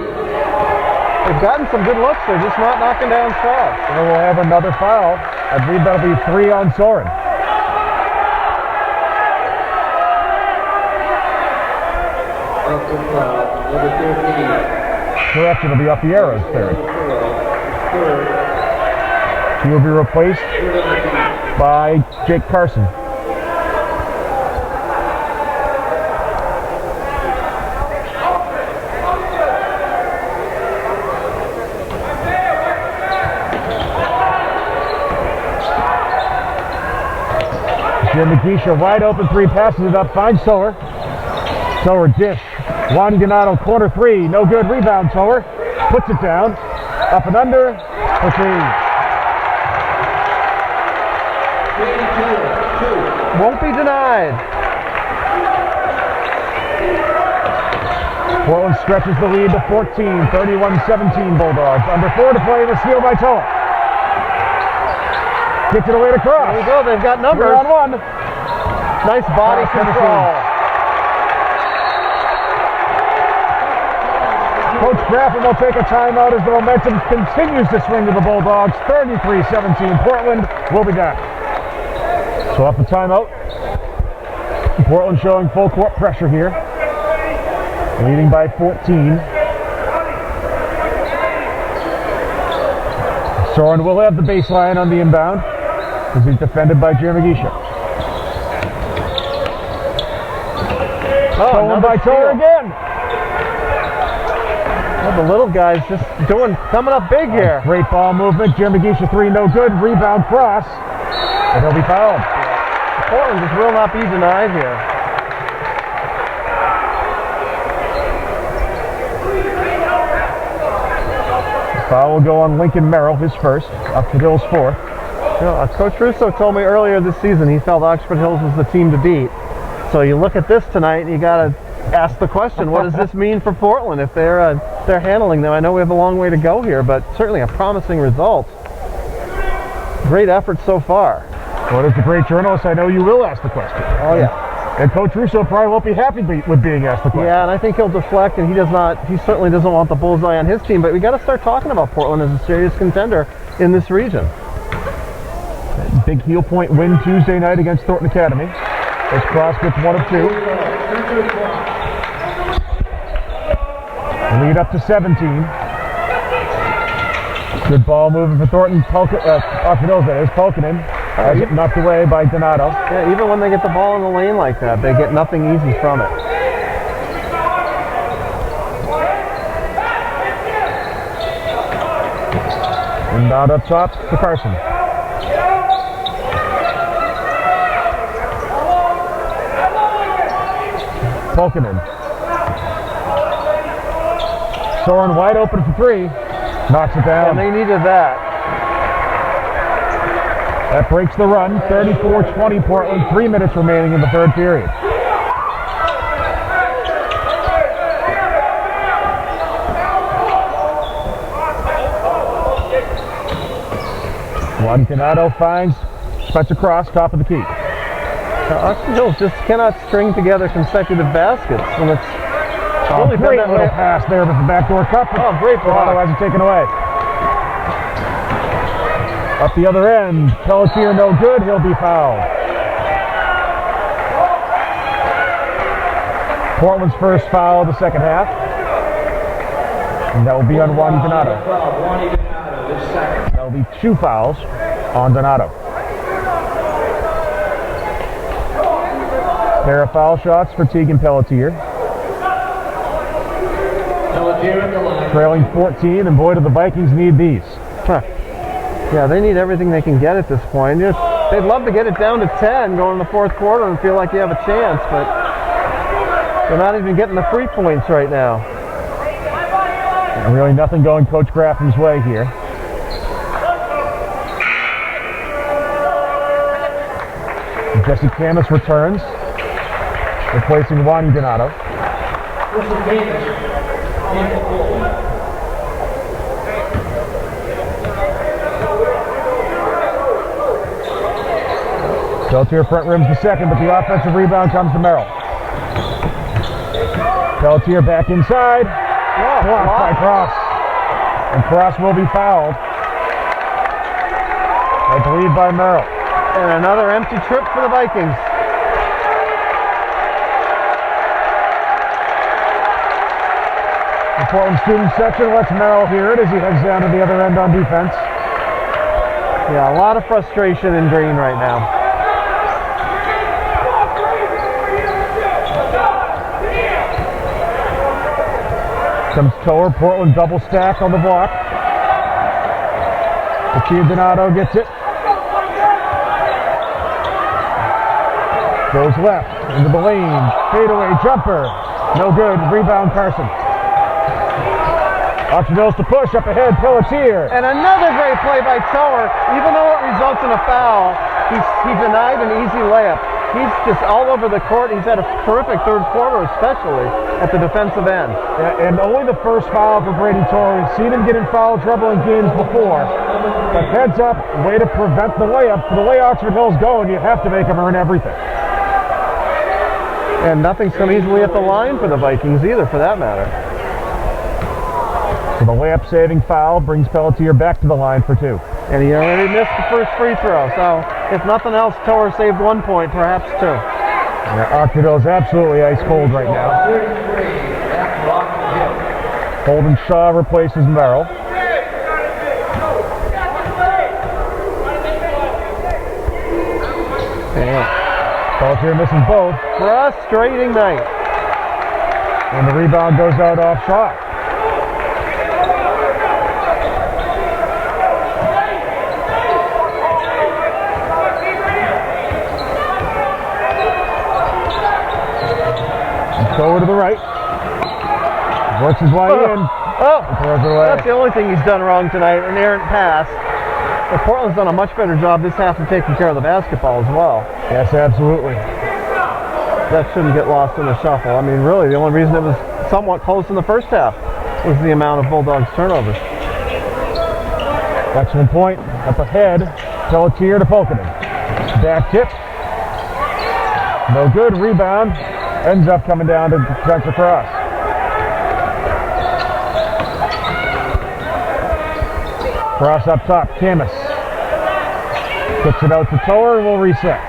Speaker 4: They've gotten some good looks, they're just not knocking down shots.
Speaker 3: And we'll have another foul. I believe that'll be 3 on Soren. Correction, it'll be Alfiero's third. He will be replaced by Jake Carson. Jim McGeesha wide open three, passes it up, finds Sower. Sower dish. Juan Donato corner three, no good. Rebound Sower. Puts it down. Up and under for three.
Speaker 4: Won't be denied.
Speaker 3: Portland stretches the lead to 14, 31-17 Bulldogs. Under 4 to play, the steal by Toa. Gets it away to Cross.
Speaker 4: There we go, they've got numbers.
Speaker 3: 3-on-1.
Speaker 4: Nice body control.
Speaker 3: Coach Graffin will take a timeout as the momentum continues to swing to the Bulldogs. 33-17 Portland. We'll be back. So off the timeout. Portland showing full court pressure here. Leading by 14. Soren will have the baseline on the inbound as he's defended by Jeremy Gisha. Stolen by Toa again.
Speaker 4: Well, the little guys just coming up big here.
Speaker 3: Great ball movement. Jeremy Gisha three, no good. Rebound Cross. And he'll be fouled.
Speaker 4: Portland just will not be denied here.
Speaker 3: Foul will go on Lincoln Merrill, his first. Oxford Hills fourth.
Speaker 4: You know, Coach Russo told me earlier this season he felt Oxford Hills was the team to beat. So you look at this tonight and you got to ask the question, what does this mean for Portland if they're handling them? I know we have a long way to go here, but certainly a promising result. Great effort so far.
Speaker 3: Well, as the great journalist, I know you will ask the question.
Speaker 4: Oh, yeah.
Speaker 3: And Coach Russo probably won't be happy with being asked the question.
Speaker 4: Yeah, and I think he'll deflect, and he certainly doesn't want the bullseye on his team, but we got to start talking about Portland as a serious contender in this region.
Speaker 3: Big heel point win Tuesday night against Thornton Academy. As Cross gets 1 of 2. Lead up to 17. Good ball moving for Thornton. Oxford Hills, that is. Polkinen. Knocked away by Donato.
Speaker 4: Yeah, even when they get the ball in the lane like that, they get nothing easy from it.
Speaker 3: Inbound up top to Carson. Polkinen. Soren wide open for three. Knocks it down.
Speaker 4: And they needed that.
Speaker 3: That breaks the run. 34-20 Portland. 3 minutes remaining in the third period. Juan Donato finds Spencer Cross, top of the key.
Speaker 4: Oxford Hills just cannot string together consecutive baskets. And it's really
Speaker 3: great little pass there with the backdoor cut.
Speaker 4: Oh, great block.
Speaker 3: Otherwise it's taken away. Up the other end, Pelletier no good, he'll be fouled. Portland's first foul of the second half. And that will be on Juan Donato. That will be 2 fouls on Donato. Pair of foul shots for Teagan Pelletier. Trailing 14, and boy do the Vikings need these.
Speaker 4: Yeah, they need everything they can get at this point. They'd love to get it down to 10 going in the fourth quarter and feel like you have a chance, but they're not even getting the free points right now.
Speaker 3: And really nothing going Coach Grafham's way here. Jesse Camus returns, replacing Juan Donato. Pelletier front rims the second, but the offensive rebound comes to Merrill. Pelletier back inside. Blocked by Cross. And Cross will be fouled. I believe by Merrill.
Speaker 4: And another empty trip for the Vikings.
Speaker 3: The Portland student section lets Merrill hear it as he heads down to the other end on defense.
Speaker 4: Yeah, a lot of frustration in green right now.
Speaker 3: Comes Toer, Portland double stack on the block. Donato gets it. Goes left, into the lane, fadeaway jumper. No good, rebound Carson. Oxford Hills to push, up ahead, Pelletier.
Speaker 4: And another great play by Tower. Even though it results in a foul, he denied an easy layup. He's just all over the court. He's had a terrific third quarter, especially at the defensive end.
Speaker 3: Yeah, and only the first foul for Brady Torrey. Seen him get in foul trouble in games before. But heads up, way to prevent the layup. For the way Oxford Hill's going, you have to make him earn everything.
Speaker 4: And nothing's come easily at the line for the Vikings either, for that matter.
Speaker 3: So the layup-saving foul brings Pelletier back to the line for 2.
Speaker 4: And he already missed the first free throw, so if nothing else, Tower saved 1 point, perhaps 2.
Speaker 3: Yeah, Oxford Hill's absolutely ice cold right now. Holden Shaw replaces Merrill.
Speaker 4: Yeah.
Speaker 3: Pelletier misses both.
Speaker 4: Frustrating night.
Speaker 3: And the rebound goes out off Shaw. Over to the right. Works his way in.
Speaker 4: Oh, that's the only thing he's done wrong tonight, an errant pass. But Portland's done a much better job this half of taking care of the basketball as well.
Speaker 3: Yes, absolutely.
Speaker 4: That shouldn't get lost in the shuffle. I mean, really, the only reason it was somewhat close in the first half was the amount of Bulldogs turnovers.
Speaker 3: Excellent point. Up ahead, Pelletier to Polkinen. Back tip. No good. Rebound. Ends up coming down to Spencer Cross. Cross up top, Camus. Kicks it out to Tower and we'll reset.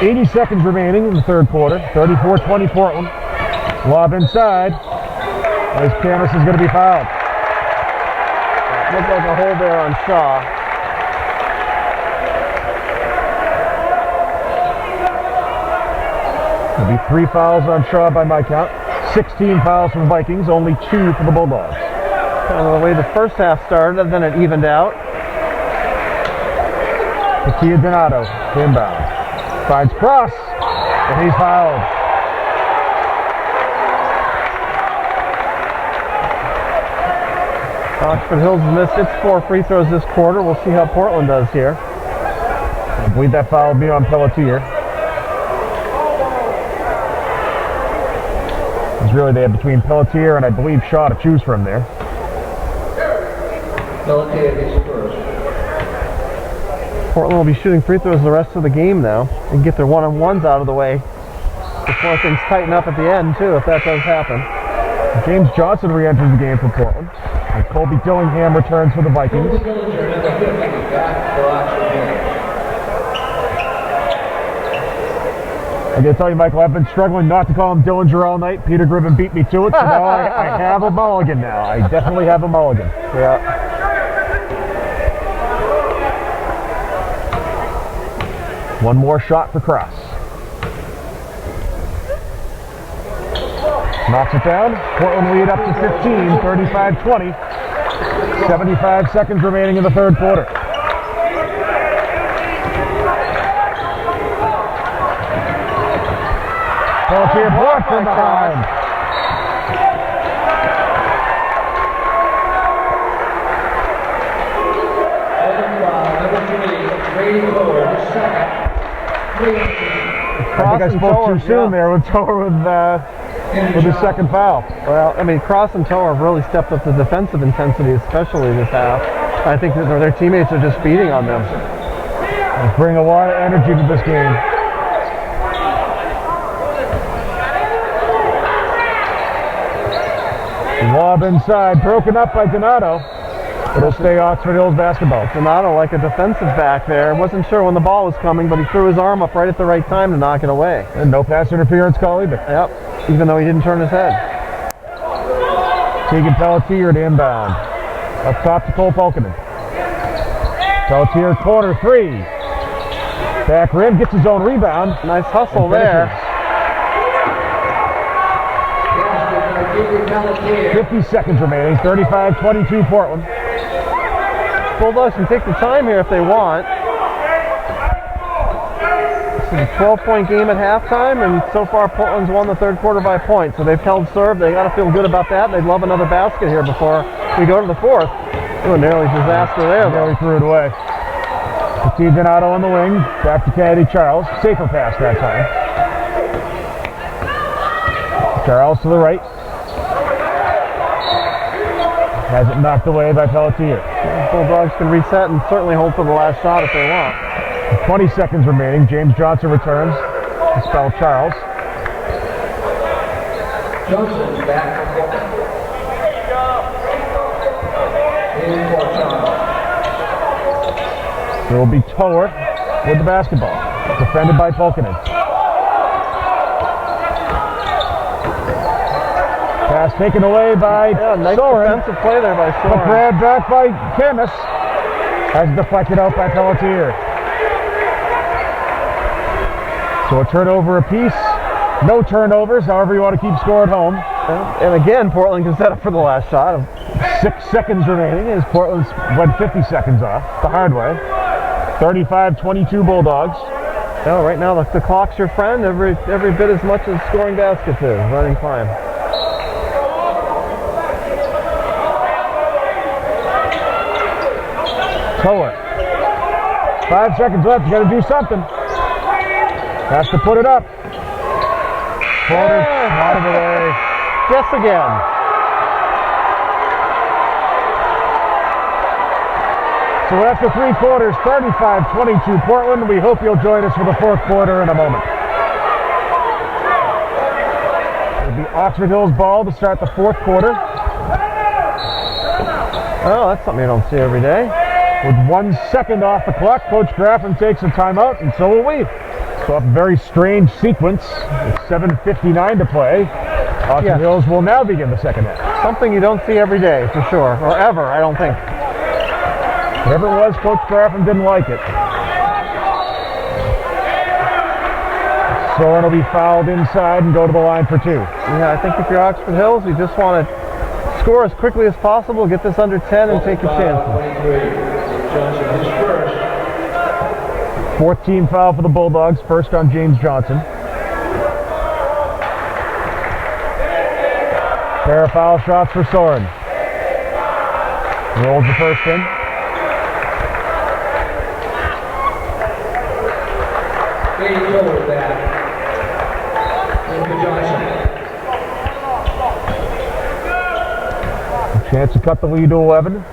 Speaker 3: 80 seconds remaining in the third quarter. 34-20 Portland. Lob inside. As Camus is going to be fouled.
Speaker 4: Looked like a hold there on Shaw.
Speaker 3: There'll be 3 fouls on Shaw by my count. 16 fouls for the Vikings, only 2 for the Bulldogs.
Speaker 4: Kind of the way the first half started, and then it evened out.
Speaker 3: Katia Donato, inbound. Finds Cross, and he's fouled.
Speaker 4: Oxford Hills has missed its 4 free throws this quarter. We'll see how Portland does here.
Speaker 3: I believe that foul will be on Pelletier. Really, they have between Pelletier and I believe Shaw to choose from there.
Speaker 2: Pelletier gets first.
Speaker 4: Portland will be shooting free throws the rest of the game now and get their one-on-ones out of the way before things tighten up at the end too, if that does happen.
Speaker 3: James Johnson re-enters the game for Portland. And Colby Dillingham returns for the Vikings. I gotta tell you, Michael, I've been struggling not to call him Dillinger all night. Peter Griffin beat me to it, so now I have a mulligan now. I definitely have a mulligan.
Speaker 4: Yeah.
Speaker 3: One more shot for Cross. Knocks it down. Portland lead up to 15, 35-20. 75 seconds remaining in the third quarter. Pelletier blocked from behind. I think I spoke too soon there with Tower with his second foul.
Speaker 4: Well, I mean, Cross and Tower have really stepped up the defensive intensity, especially this half. I think that their teammates are just feeding on them.
Speaker 3: They bring a lot of energy to this game. Lob inside, broken up by Donato. It'll stay Oxford Hills basketball.
Speaker 4: Donato like a defensive back there. Wasn't sure when the ball was coming, but he threw his arm up right at the right time to knock it away.
Speaker 3: And no pass interference call either.
Speaker 4: Yep, even though he didn't turn his head.
Speaker 3: Tegan Pelletier to inbound. Up top to Cole Polkinen. Pelletier corner 3. Back rim, gets his own rebound.
Speaker 4: Nice hustle there.
Speaker 3: 50 seconds remaining, 35-22 Portland.
Speaker 4: Bulldogs can take the time here if they want. It's a 12-point game at halftime, and so far Portland's won the third quarter by a point. So they've held serve. They got to feel good about that. They'd love another basket here before we go to the fourth. Oh, nearly disaster there.
Speaker 3: Nearly threw it away. Donato on the wing. Back to Kennedy Charles. Safer pass that time. Charles to the right. Has it knocked away by Pelletier.
Speaker 4: Bulldogs can reset and certainly hope for the last shot if they want.
Speaker 3: 20 seconds remaining. James Johnson returns to spell Charles.
Speaker 2: Johnson back for Portland.
Speaker 3: There will be Tower with the basketball. Defended by Polkinen. Pass taken away by
Speaker 4: nice
Speaker 3: Soren.
Speaker 4: defensive play there by Soren.
Speaker 3: But grabbed back by Camus. As deflected out by Pelletier. So a turnover apiece. No turnovers, however you want to keep score at home.
Speaker 4: And again, Portland can set up for the last shot.
Speaker 3: 6 seconds remaining as Portland's went 50 seconds off the hard way. 35-22 Bulldogs.
Speaker 4: No, right now the clock's your friend every bit as much as scoring baskets is. Running fine.
Speaker 3: Tower. 5 seconds left. You got to do something. Has to put it up. Floater out of the way.
Speaker 4: Guess again.
Speaker 3: So after 3 quarters, 35-22 Portland. We hope you'll join us for the fourth quarter in a moment. It'll be Oxford Hills ball to start the fourth quarter.
Speaker 4: Oh, that's something you don't see every day.
Speaker 3: With 1 second off the clock, Coach Graffin takes a timeout, and so will we. So a very strange sequence. With 7:59 to play. Oxford Hills will now begin the second half.
Speaker 4: Something you don't see every day, for sure. Or ever, I don't think.
Speaker 3: Whatever it was, Coach Graffin didn't like it. Soren will be fouled inside and go to the line for 2.
Speaker 4: Yeah, I think if you're Oxford Hills, you just want to score as quickly as possible, get this under 10, and take your chances.
Speaker 2: Johnson is first.
Speaker 3: 4th team foul for the Bulldogs, first on James Johnson. Pair of foul shots for Soren. Rolls the first in.
Speaker 2: Over back. Johnson.
Speaker 3: A chance to cut the lead to 11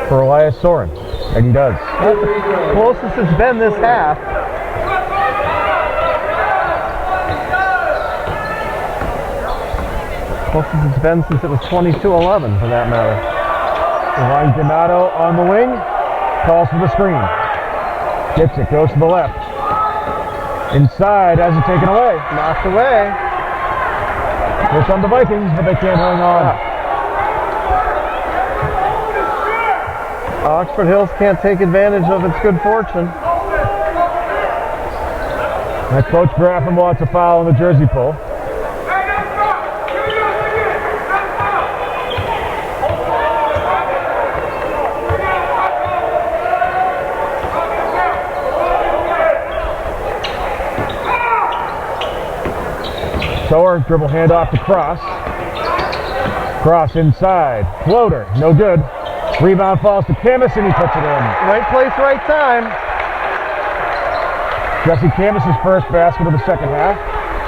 Speaker 3: for Elias Soren, and he does.
Speaker 4: That's the closest it's been this half. Closest it's been since it was 22-11, for that matter.
Speaker 3: Donato on the wing, calls for the screen. Gets it, goes to the left. Inside, has it taken away.
Speaker 4: Knocked away.
Speaker 3: Here come the Vikings, but they can't hang on.
Speaker 4: Oxford Hills can't take advantage of its good fortune.
Speaker 3: And Coach Graffin wants a foul on the jersey pull. Tower, dribble handoff to Cross. Cross inside. Floater, no good. Rebound falls to Camus and he puts it in.
Speaker 4: Right place, right time.
Speaker 3: Jesse Camus' first basket of the second half.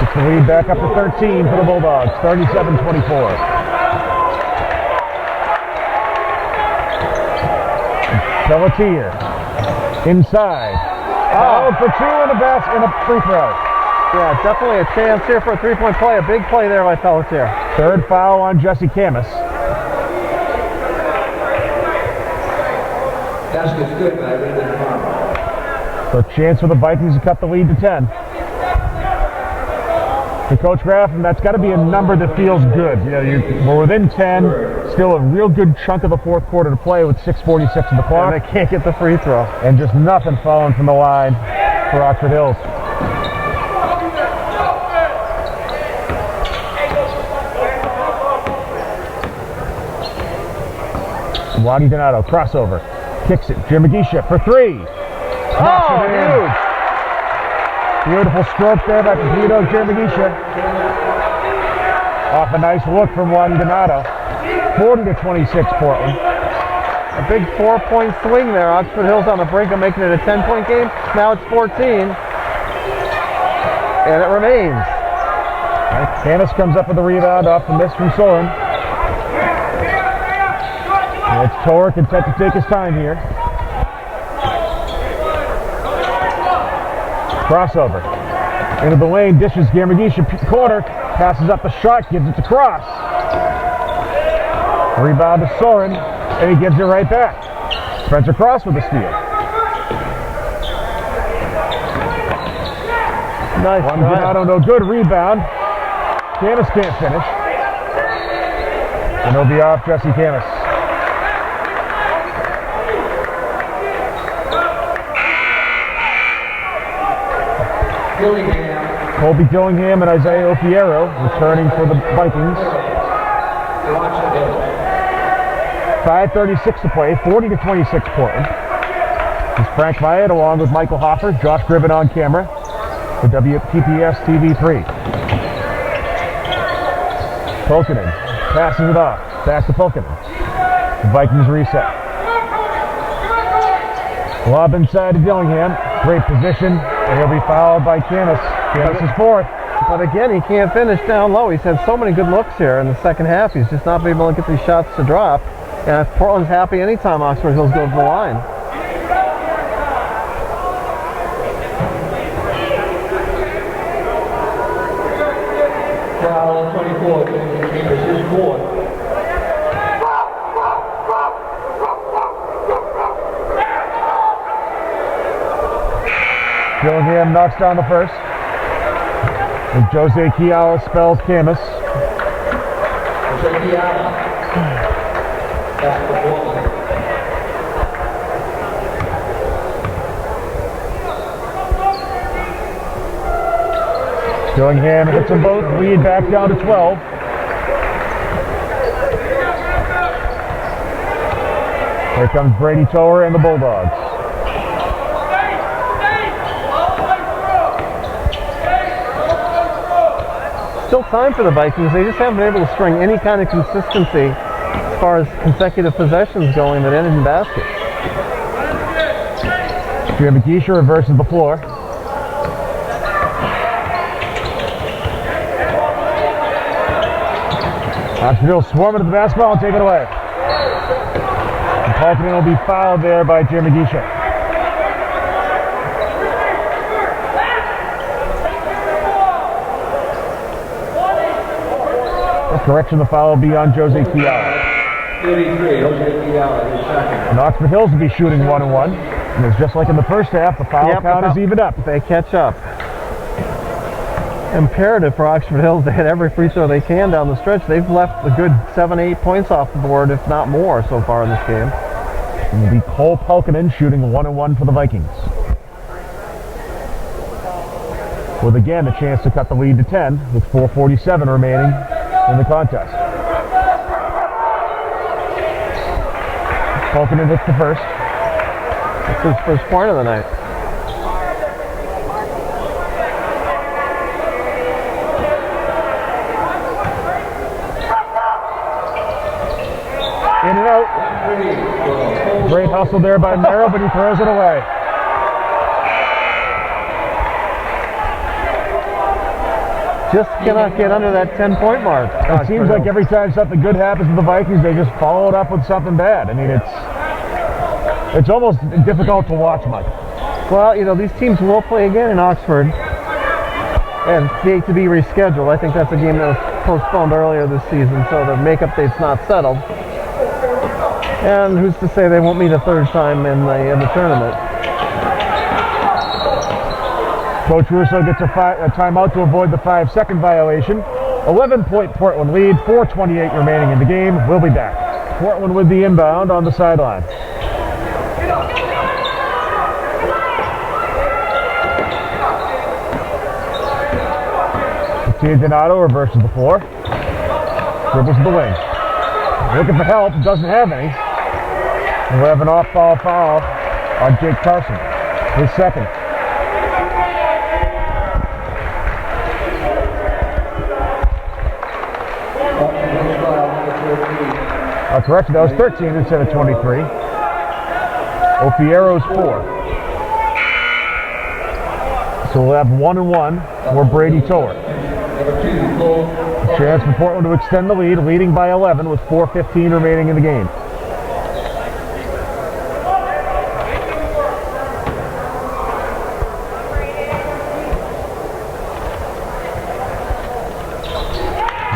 Speaker 3: It's the lead back up to 13 for the Bulldogs, 37-24. Pelletier. Inside. Fouled for 2 in a free throw.
Speaker 4: Yeah, definitely a chance here for a three-point play. A big play there by Pelletier.
Speaker 3: Third foul on Jesse Camus.
Speaker 2: Basket's good, but I really didn't harm.
Speaker 3: So a chance for the Vikings to cut the lead to 10. For Coach Graffin, that's got to be a number that feels good. You know, we're within 10, still a real good chunk of the fourth quarter to play with 6:46 on the clock.
Speaker 4: And they can't get the free throw.
Speaker 3: And just nothing falling from the line for Oxford Hills. Waddy Donato, crossover, kicks it. Jim McGeesha for 3.
Speaker 4: Oh, huge!
Speaker 3: Beautiful stroke there by Pepito Germagisha. Off a nice look from Juan Donato. 40-26 Portland.
Speaker 4: A big 4-point swing there. Oxford Hill's on the brink of making it a 10-point game. Now it's 14. And it remains.
Speaker 3: Canis comes up with the rebound off the miss from Soren. And it's Torre content to take his time here. Crossover. Into the lane, dishes Germagisha corner. Passes up the shot, gives it to Cross. Rebound to Soren, and he gives it right back. Spencer Cross with the steal.
Speaker 4: Nice.
Speaker 3: Juan Donato, no good. Rebound. Canis can't finish. And it'll be off Jesse Canis. Colby Dillingham and Isaiah Opiero returning for the Vikings. 5:36 to play, 40-26 Portland. It's Frank Myatt along with Michael Hoffer, Josh Gribben on camera for WPPS TV3. Pulkkinen passes it off, back to Pulkkinen. The Vikings reset. Lob inside to Dillingham, great position, and he'll be fouled by Canis. Canis is fourth.
Speaker 4: But again, he can't finish down low. He's had so many good looks here in the second half. He's just not been able to get these shots to drop. And Portland's happy anytime Oxford Hills go to the line.
Speaker 2: Foul 24, this is fourth.
Speaker 3: Dillingham knocks down the first. And Jose Kiala spells Canis.
Speaker 2: Jose Kiala. Back to Portland.
Speaker 3: Dillingham hits them both, lead back down to 12. Here comes Brady Tower and the Bulldogs.
Speaker 4: Still time for the Vikings. They just haven't been able to string any kind of consistency as far as consecutive possessions going that ended in baskets.
Speaker 3: Germagisha reverses the floor. Oxford Hill swarming to the basketball and take it away. And Pulkkinen will be fouled there by Germagisha. Correction, the foul will be on Jose Kiala.
Speaker 2: 33, Jose Kiala, his second.
Speaker 3: And Oxford Hills will be shooting 1-1. And it's just like in the first half, the foul count is evened up.
Speaker 4: They catch up. Imperative for Oxford Hills to hit every free throw they can down the stretch. They've left a good 7-8 points off the board, if not more, so far in this game.
Speaker 3: And it'll be Cole Pulkkinen shooting 1-1 for the Vikings. With again a chance to cut the lead to 10 with 4:47 remaining in the contest. Pulkkinen hits the first.
Speaker 4: That's his first point of the night.
Speaker 3: In and out. Great hustle there by Merrill, but he throws it away.
Speaker 4: Just cannot get under that 10-point mark.
Speaker 3: It seems like every time something good happens to the Vikings, they just follow it up with something bad. I mean, it's almost difficult to watch, Mike.
Speaker 4: Well, you know, these teams will play again in Oxford and need to be rescheduled. I think that's a game that was postponed earlier this season, so the makeup date's not settled. And who's to say they won't meet a third time in the tournament?
Speaker 3: Coach Russo gets a timeout to avoid the 5-second violation. 11-point Portland lead, 4:28 remaining in the game. We'll be back. Portland with the inbound on the sideline. Donato reverses the floor. Dribbles to the wing. Looking for help, doesn't have any. And we have an off-ball foul on Jake Carson. His second. Correction, that was 13 instead of 23. Ofiero's 4. So we'll have 1-1 for Brady Tower. Chance for Portland to extend the lead, leading by 11 with 4:15 remaining in the game.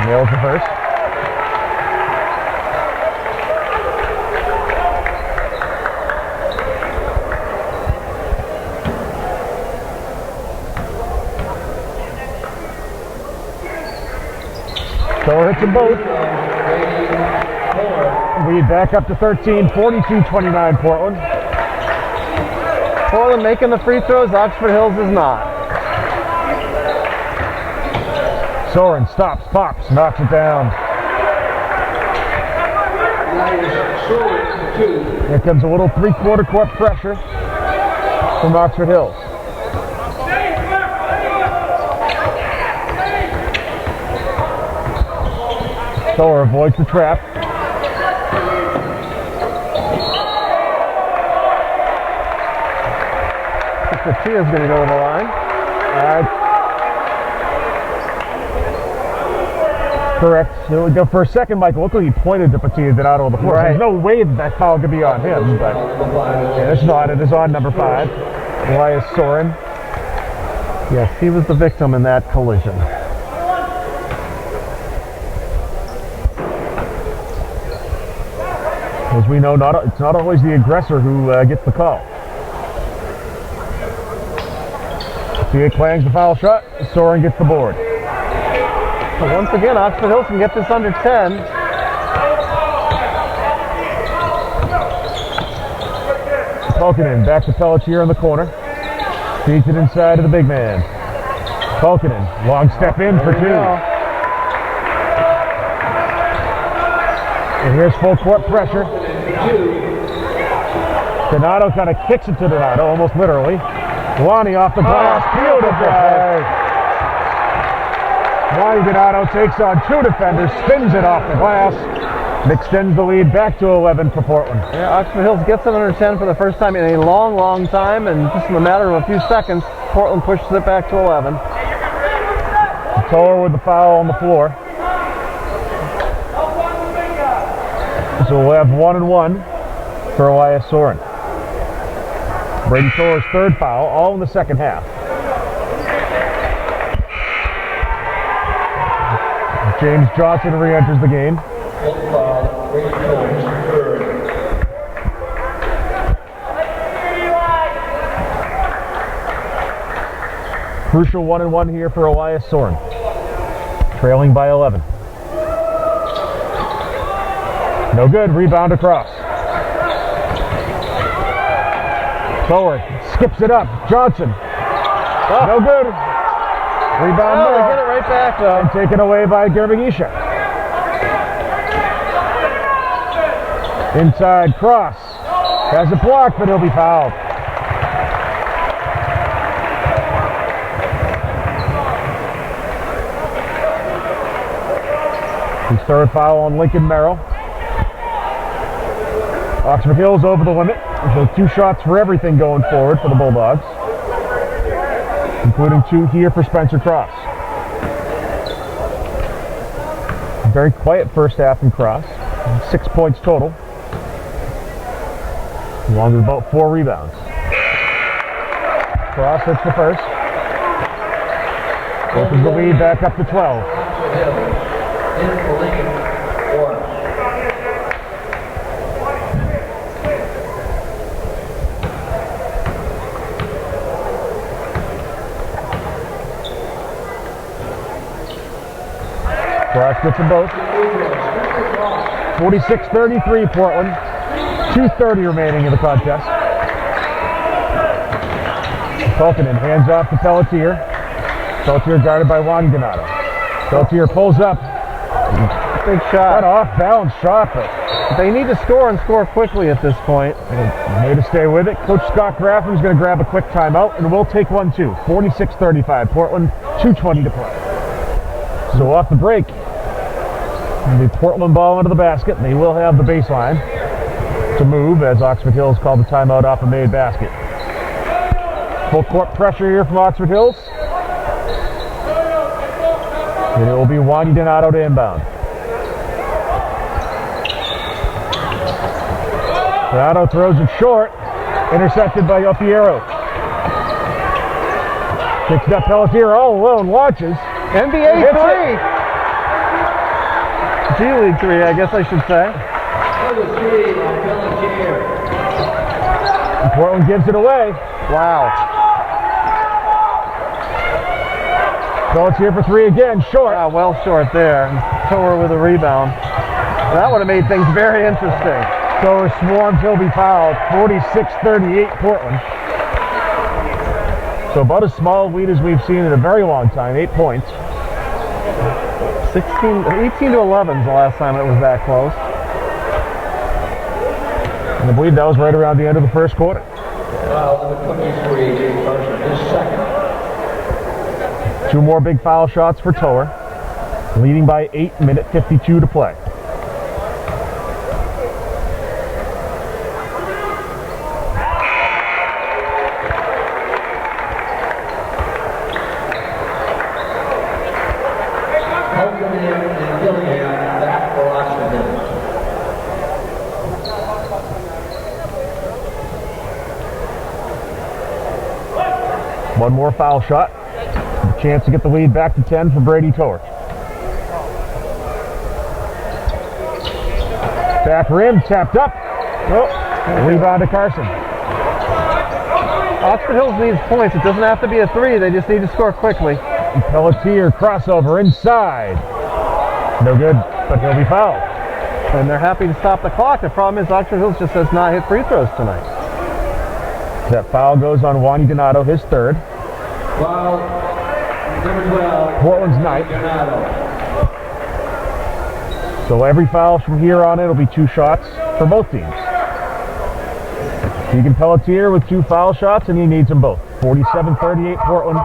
Speaker 3: Nails the first. Thor hits them both. Lead back up to 13, 42-29 Portland.
Speaker 4: Portland making the free throws, Oxford Hills is not.
Speaker 3: Soren stops, pops, knocks it down. Here comes a little three-quarter court pressure from Oxford Hills. Thor avoids the trap.
Speaker 4: Tia's going to go to the line.
Speaker 3: Correct. So for a second, Michael, look like he pointed to Patilla Donato on the floor.
Speaker 4: Right.
Speaker 3: There's no way that foul could be on him, but yeah, it's not. It is on number 5, Elias Soren.
Speaker 4: Yes, he was the victim in that collision.
Speaker 3: As we know, it's not always the aggressor who gets the call. Patilla clangs the foul shot. Soren gets the board.
Speaker 4: But once again, Oxford Hills can get this under 10.
Speaker 3: Falconen back to Pelletier in the corner. Feeds it inside to the big man. Falconen, long step in for 2. And here's full court pressure. Donato kind of kicks it to Donato, almost literally. Lonnie off the glass, beautiful. Lonnie Donato takes on 2 defenders, spins it off the glass, and extends the lead back to 11 for Portland.
Speaker 4: Yeah, Oxford Hills gets it under 10 for the first time in a long, long time, and just in a matter of a few seconds, Portland pushes it back to 11.
Speaker 3: Toller with the foul on the floor. So we'll have 1-1 for Elias Soren. Brady Toller's 3rd foul, all in the second half. James Johnson re-enters the game. Crucial 1-1 here for Elias Soren. Trailing by 11. No good, rebound across. Forward, skips it up, Johnson. No good. Rebound
Speaker 4: they get it right back though.
Speaker 3: And taken away by Germagisha. Inside, Cross. Has it blocked, but he'll be fouled. His 3rd foul on Lincoln Merrill. Oxford Hills over the limit. So 2 shots for everything going forward for the Bulldogs, including 2 here for Spencer Cross. Very quiet first half from Cross. 6 points total, along with about 4 rebounds. Cross hits the first. Opens the lead back up to 12. Cross gets them both. 46-33 Portland. 2:30 remaining in the contest. Falconen hands off to Pelletier. Pelletier guarded by Juan Donato. Pelletier pulls up.
Speaker 4: Big shot.
Speaker 3: An off-balance shot, but
Speaker 4: they need to score and score quickly at this point.
Speaker 3: Way to stay with it. Coach Scott Graffen's going to grab a quick timeout, and we'll take one too. 46-35 Portland. 2:20 to play. So off the break, The Portland ball into the basket. They will have the baseline to move as Oxford Hills called the timeout off a made basket. Full court pressure here from Oxford Hills. And it will be Wani Donato to inbound. Donato throws it short. Intercepted by Opiero. Kicks up Pelletier all alone. Launches.
Speaker 4: NBA 3. G League 3, I guess I should say.
Speaker 3: And Portland gives it away.
Speaker 4: Wow.
Speaker 3: Pelletier for 3 again. Short.
Speaker 4: Well short there. Tower with a rebound. That would have made things very interesting.
Speaker 3: So swarms, he'll be fouled. 46-38 Portland. So about as small a lead as we've seen in a very long time. 8 points.
Speaker 4: 18 to 11 is the last time it was that close.
Speaker 3: And I believe that was right around the end of the first quarter. Two more big foul shots for Tower. Leading by 8, minute 52 to play. One more foul shot. A chance to get the lead back to 10 for Brady Tower. Back rim, tapped up. Oh, rebound to Carson.
Speaker 4: Oxford Hills needs points. It doesn't have to be a 3. They just need to score quickly.
Speaker 3: And Pelletier crossover inside. No good, but he'll be fouled.
Speaker 4: And they're happy to stop the clock. The problem is Oxford Hills just has not hit free throws tonight.
Speaker 3: That foul goes on Wani Donato, his third.
Speaker 2: Foul number 12.
Speaker 3: Portland's ninth. So every foul from here on in will be 2 shots for both teams. Keegan Pelletier with 2 foul shots, and he needs them both. 47-38 Portland.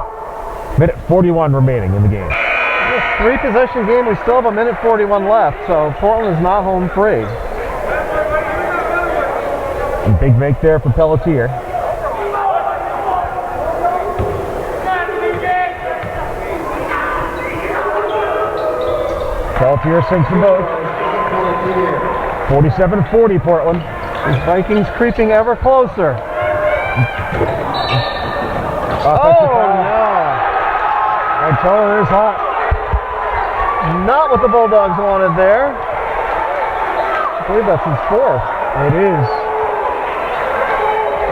Speaker 3: Minute 41 remaining in the game.
Speaker 4: It's a 3-possession game. We still have a minute 41 left, so Portland is not home free.
Speaker 3: And big make there for Pelletier. Pelletier sinks them both. 47-40 Portland.
Speaker 4: The Vikings creeping ever closer.
Speaker 3: Offensive foul.
Speaker 4: No.
Speaker 3: And Tower is hot.
Speaker 4: Not what the Bulldogs wanted there. I believe that's his 4th.
Speaker 3: It is.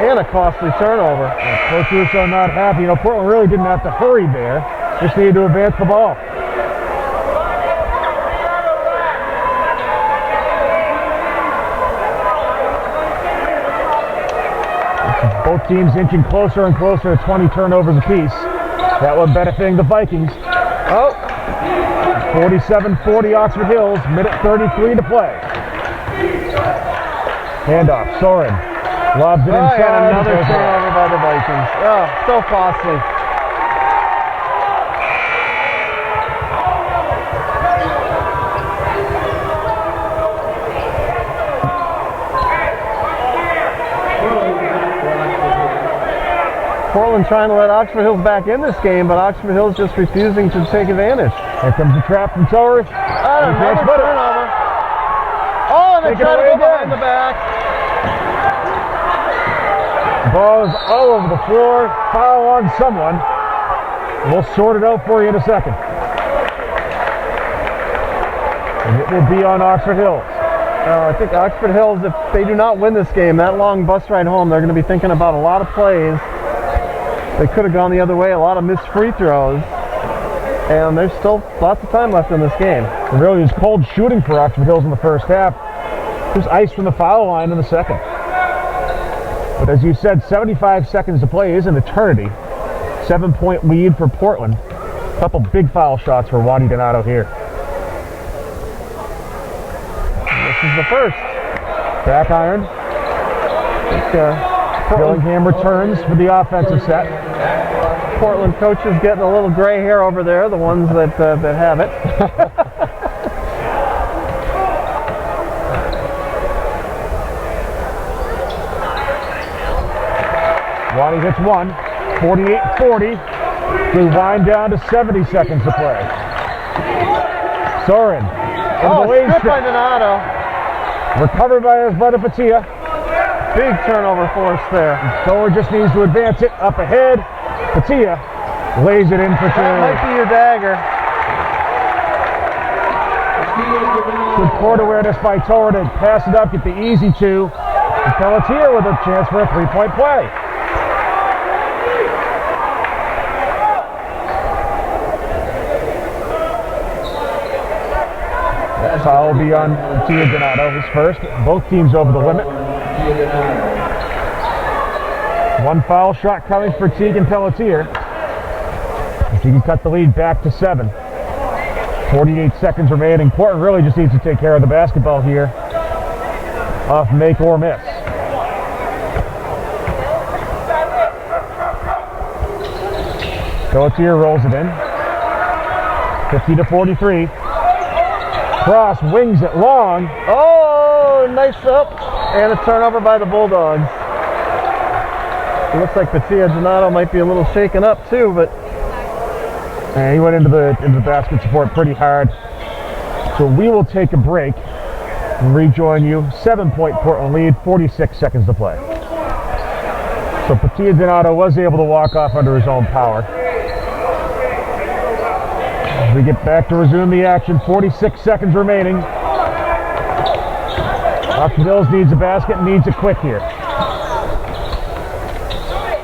Speaker 4: And a costly turnover.
Speaker 3: Coach Russo not happy. You know, Portland really didn't have to hurry there. Just needed to advance the ball. Both teams inching closer and closer to 20 turnovers apiece. That one benefiting the Vikings.
Speaker 4: Oh.
Speaker 3: 47-40 Oxford Hills, minute 33 to play. Handoff, Soren. Lobs it inside.
Speaker 4: And another turnover by the Vikings. Oh, so costly. Portland trying to let Oxford Hills back in this game, but Oxford Hills just refusing to take advantage.
Speaker 3: Here comes the trap from Tower.
Speaker 4: Another turnover. Oh, and they try to go behind the back.
Speaker 3: Ball is all over the floor. Foul on someone. We'll sort it out for you in a second. And it will be on Oxford Hills.
Speaker 4: I think Oxford Hills, if they do not win this game, that long bus ride home, they're going to be thinking about a lot of plays. They could have gone the other way, a lot of missed free throws. And there's still lots of time left in this game.
Speaker 3: It really was cold shooting for Oxford Hills in the first half. There's ice from the foul line in the second. But as you said, 75 seconds to play is an eternity. 7-point lead for Portland. A couple big foul shots for Wani Donato here.
Speaker 4: This is the first.
Speaker 3: Back iron. Dillingham returns for the offensive set.
Speaker 4: Portland coach is getting a little gray hair over there, the ones that have it.
Speaker 3: Johnny hits one. 48-40. We wind down to 70 seconds to play. Soren.
Speaker 4: Strip by Donato.
Speaker 3: Recovered by his brother Patia.
Speaker 4: Big turnover force there.
Speaker 3: Soren just needs to advance it up ahead. Patia lays it in for two.
Speaker 4: That might be your dagger.
Speaker 3: Good court awareness by Tower to pass it up, get the easy two. And Pelletier with a chance for a three-point play. That foul will be on Tia Donato, his first. Both teams over the limit. One foul shot coming for Tegan Pelletier. She can cut the lead back to 7. 48 seconds remaining. Portland really just needs to take care of the basketball here. Off make or miss. Pelletier rolls it in. 50-43. Cross wings it long.
Speaker 4: Oh, nice up. And a turnover by the Bulldogs. It looks like Patia Donato might be a little shaken up too, but
Speaker 3: and he went into the basket support pretty hard. So we will take a break and rejoin you. 7-point Portland lead, 46 seconds to play. So Patia Donato was able to walk off under his own power. As we get back to resume the action, 46 seconds remaining. Oxford Hills needs a basket and needs it quick here.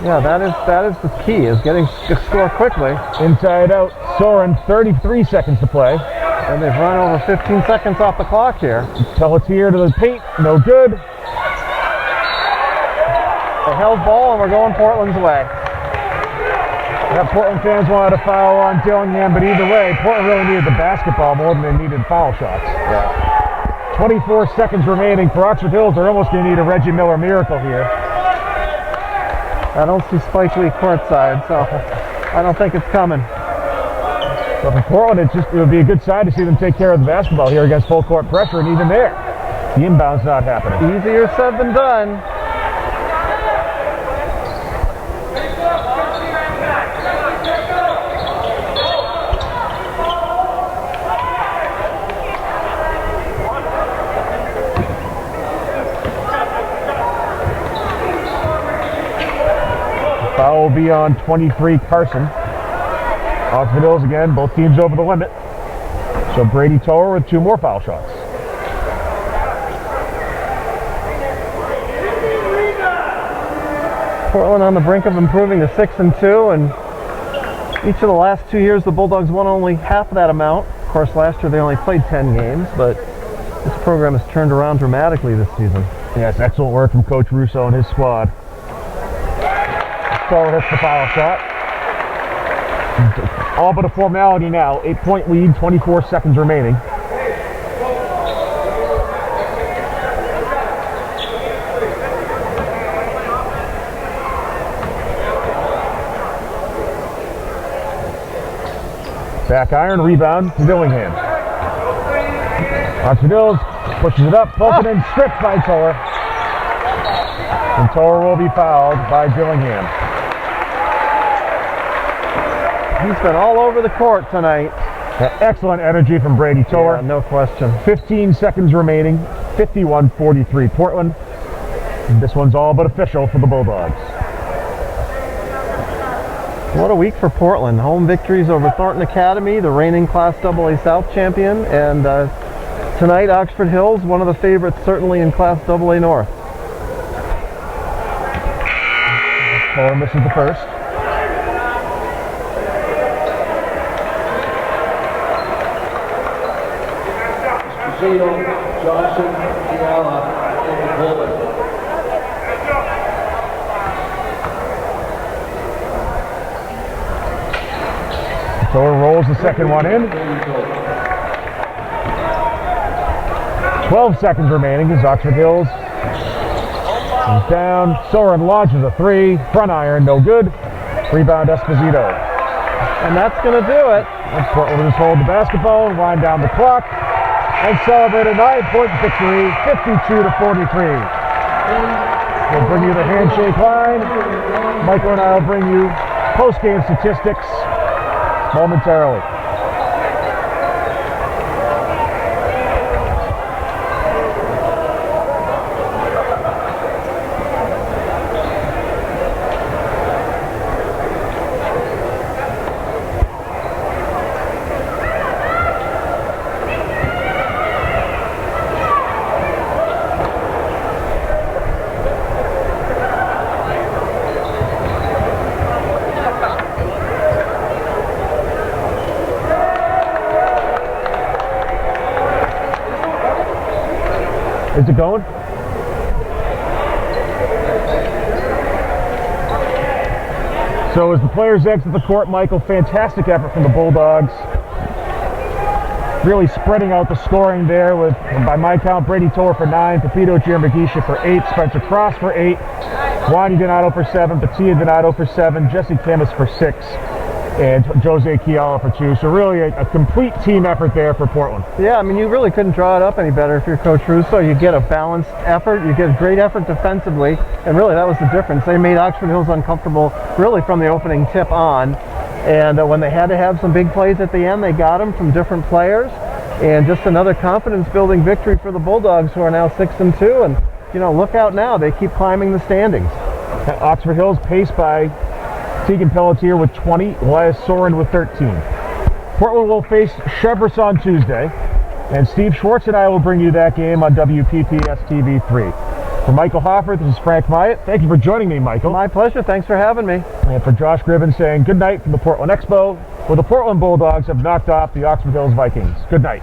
Speaker 4: Yeah, that is the key, is getting to score quickly.
Speaker 3: Inside out, Soren, 33 seconds to play.
Speaker 4: And they've run over 15 seconds off the clock here.
Speaker 3: Pelletier to the paint, no good.
Speaker 4: They held ball and we're going Portland's way.
Speaker 3: Yeah, Portland fans wanted a foul on Dillingham, but either way, Portland really needed the basketball more than they needed foul shots.
Speaker 4: Yeah.
Speaker 3: 24 seconds remaining for Oxford Hills. They're almost going to need a Reggie Miller miracle here.
Speaker 4: I don't see Spike Lee courtside, so I don't think it's coming.
Speaker 3: But for Portland, it would be a good sign to see them take care of the basketball here against full court pressure, and even there, the inbound's not happening.
Speaker 4: Easier said than done.
Speaker 3: Foul will be on 23, Carson. Oxford Hills again, both teams over the limit. So Brady Tower with 2 more foul shots.
Speaker 4: Portland on the brink of improving to 6-2, and each of the last 2 years the Bulldogs won only half of that amount. Of course, last year they only played 10 games, but this program has turned around dramatically this season.
Speaker 3: Yes, excellent work from Coach Russo and his squad. Tower hits the foul shot. All but a formality now. 8-point lead, 24 seconds remaining. Back iron, rebound to Dillingham. Oxford Hills pushes it up, poking and stripped by Tower. And Tower will be fouled by Dillingham.
Speaker 4: He's been all over the court tonight.
Speaker 3: Excellent energy from Brady Tower.
Speaker 4: Yeah, no question.
Speaker 3: 15 seconds remaining, 51-43 Portland. And this one's all but official for the Bulldogs.
Speaker 4: What a week for Portland. Home victories over Thornton Academy, the reigning Class AA South champion, and tonight Oxford Hills, one of the favorites certainly in Class AA North.
Speaker 3: Tower misses the first.
Speaker 2: Johnson, Fiala, and Coleman.
Speaker 3: Tower rolls the second one in. 12 seconds remaining as Oxford Hills is down. Soren launches a 3. Front iron, no good. Rebound Esposito.
Speaker 4: And that's going to do it.
Speaker 3: And Portland will just hold the basketball and wind down the clock and celebrate a 9-point victory, 52-43. We'll bring you the handshake line. Michael and I will bring you post-game statistics momentarily. Is it going? So as the players exit the court, Michael, fantastic effort from the Bulldogs. Really spreading out the scoring there with, by my count, Brady Toller for 9, Pepito Girambagisha for 8, Spencer Cross for 8, Juan Donato for 7, Patia Donato for 7, Jesse Camus for 6, and Jose Kiala for 2. So really a complete team effort there for Portland.
Speaker 4: Yeah, I mean, you really couldn't draw it up any better if you're Coach Russo. You get a balanced effort, you get a great effort defensively, and really that was the difference. They made Oxford Hills uncomfortable really from the opening tip on, and when they had to have some big plays at the end, they got them from different players, and just another confidence-building victory for the Bulldogs, who are now 6-2, and you know, look out now, they keep climbing the standings.
Speaker 3: Oxford Hills paced by Tegan Pelletier with 20, Elias Soren with 13. Portland will face Cheverus on Tuesday, and Steve Schwartz and I will bring you that game on WPPS TV3. For Michael Hoffer, this is Frank Myatt. Thank you for joining me, Michael.
Speaker 4: My pleasure. Thanks for having me.
Speaker 3: And for Josh Gribben saying good night from the Portland Expo, where the Portland Bulldogs have knocked off the Oxford Hills Vikings. Good night.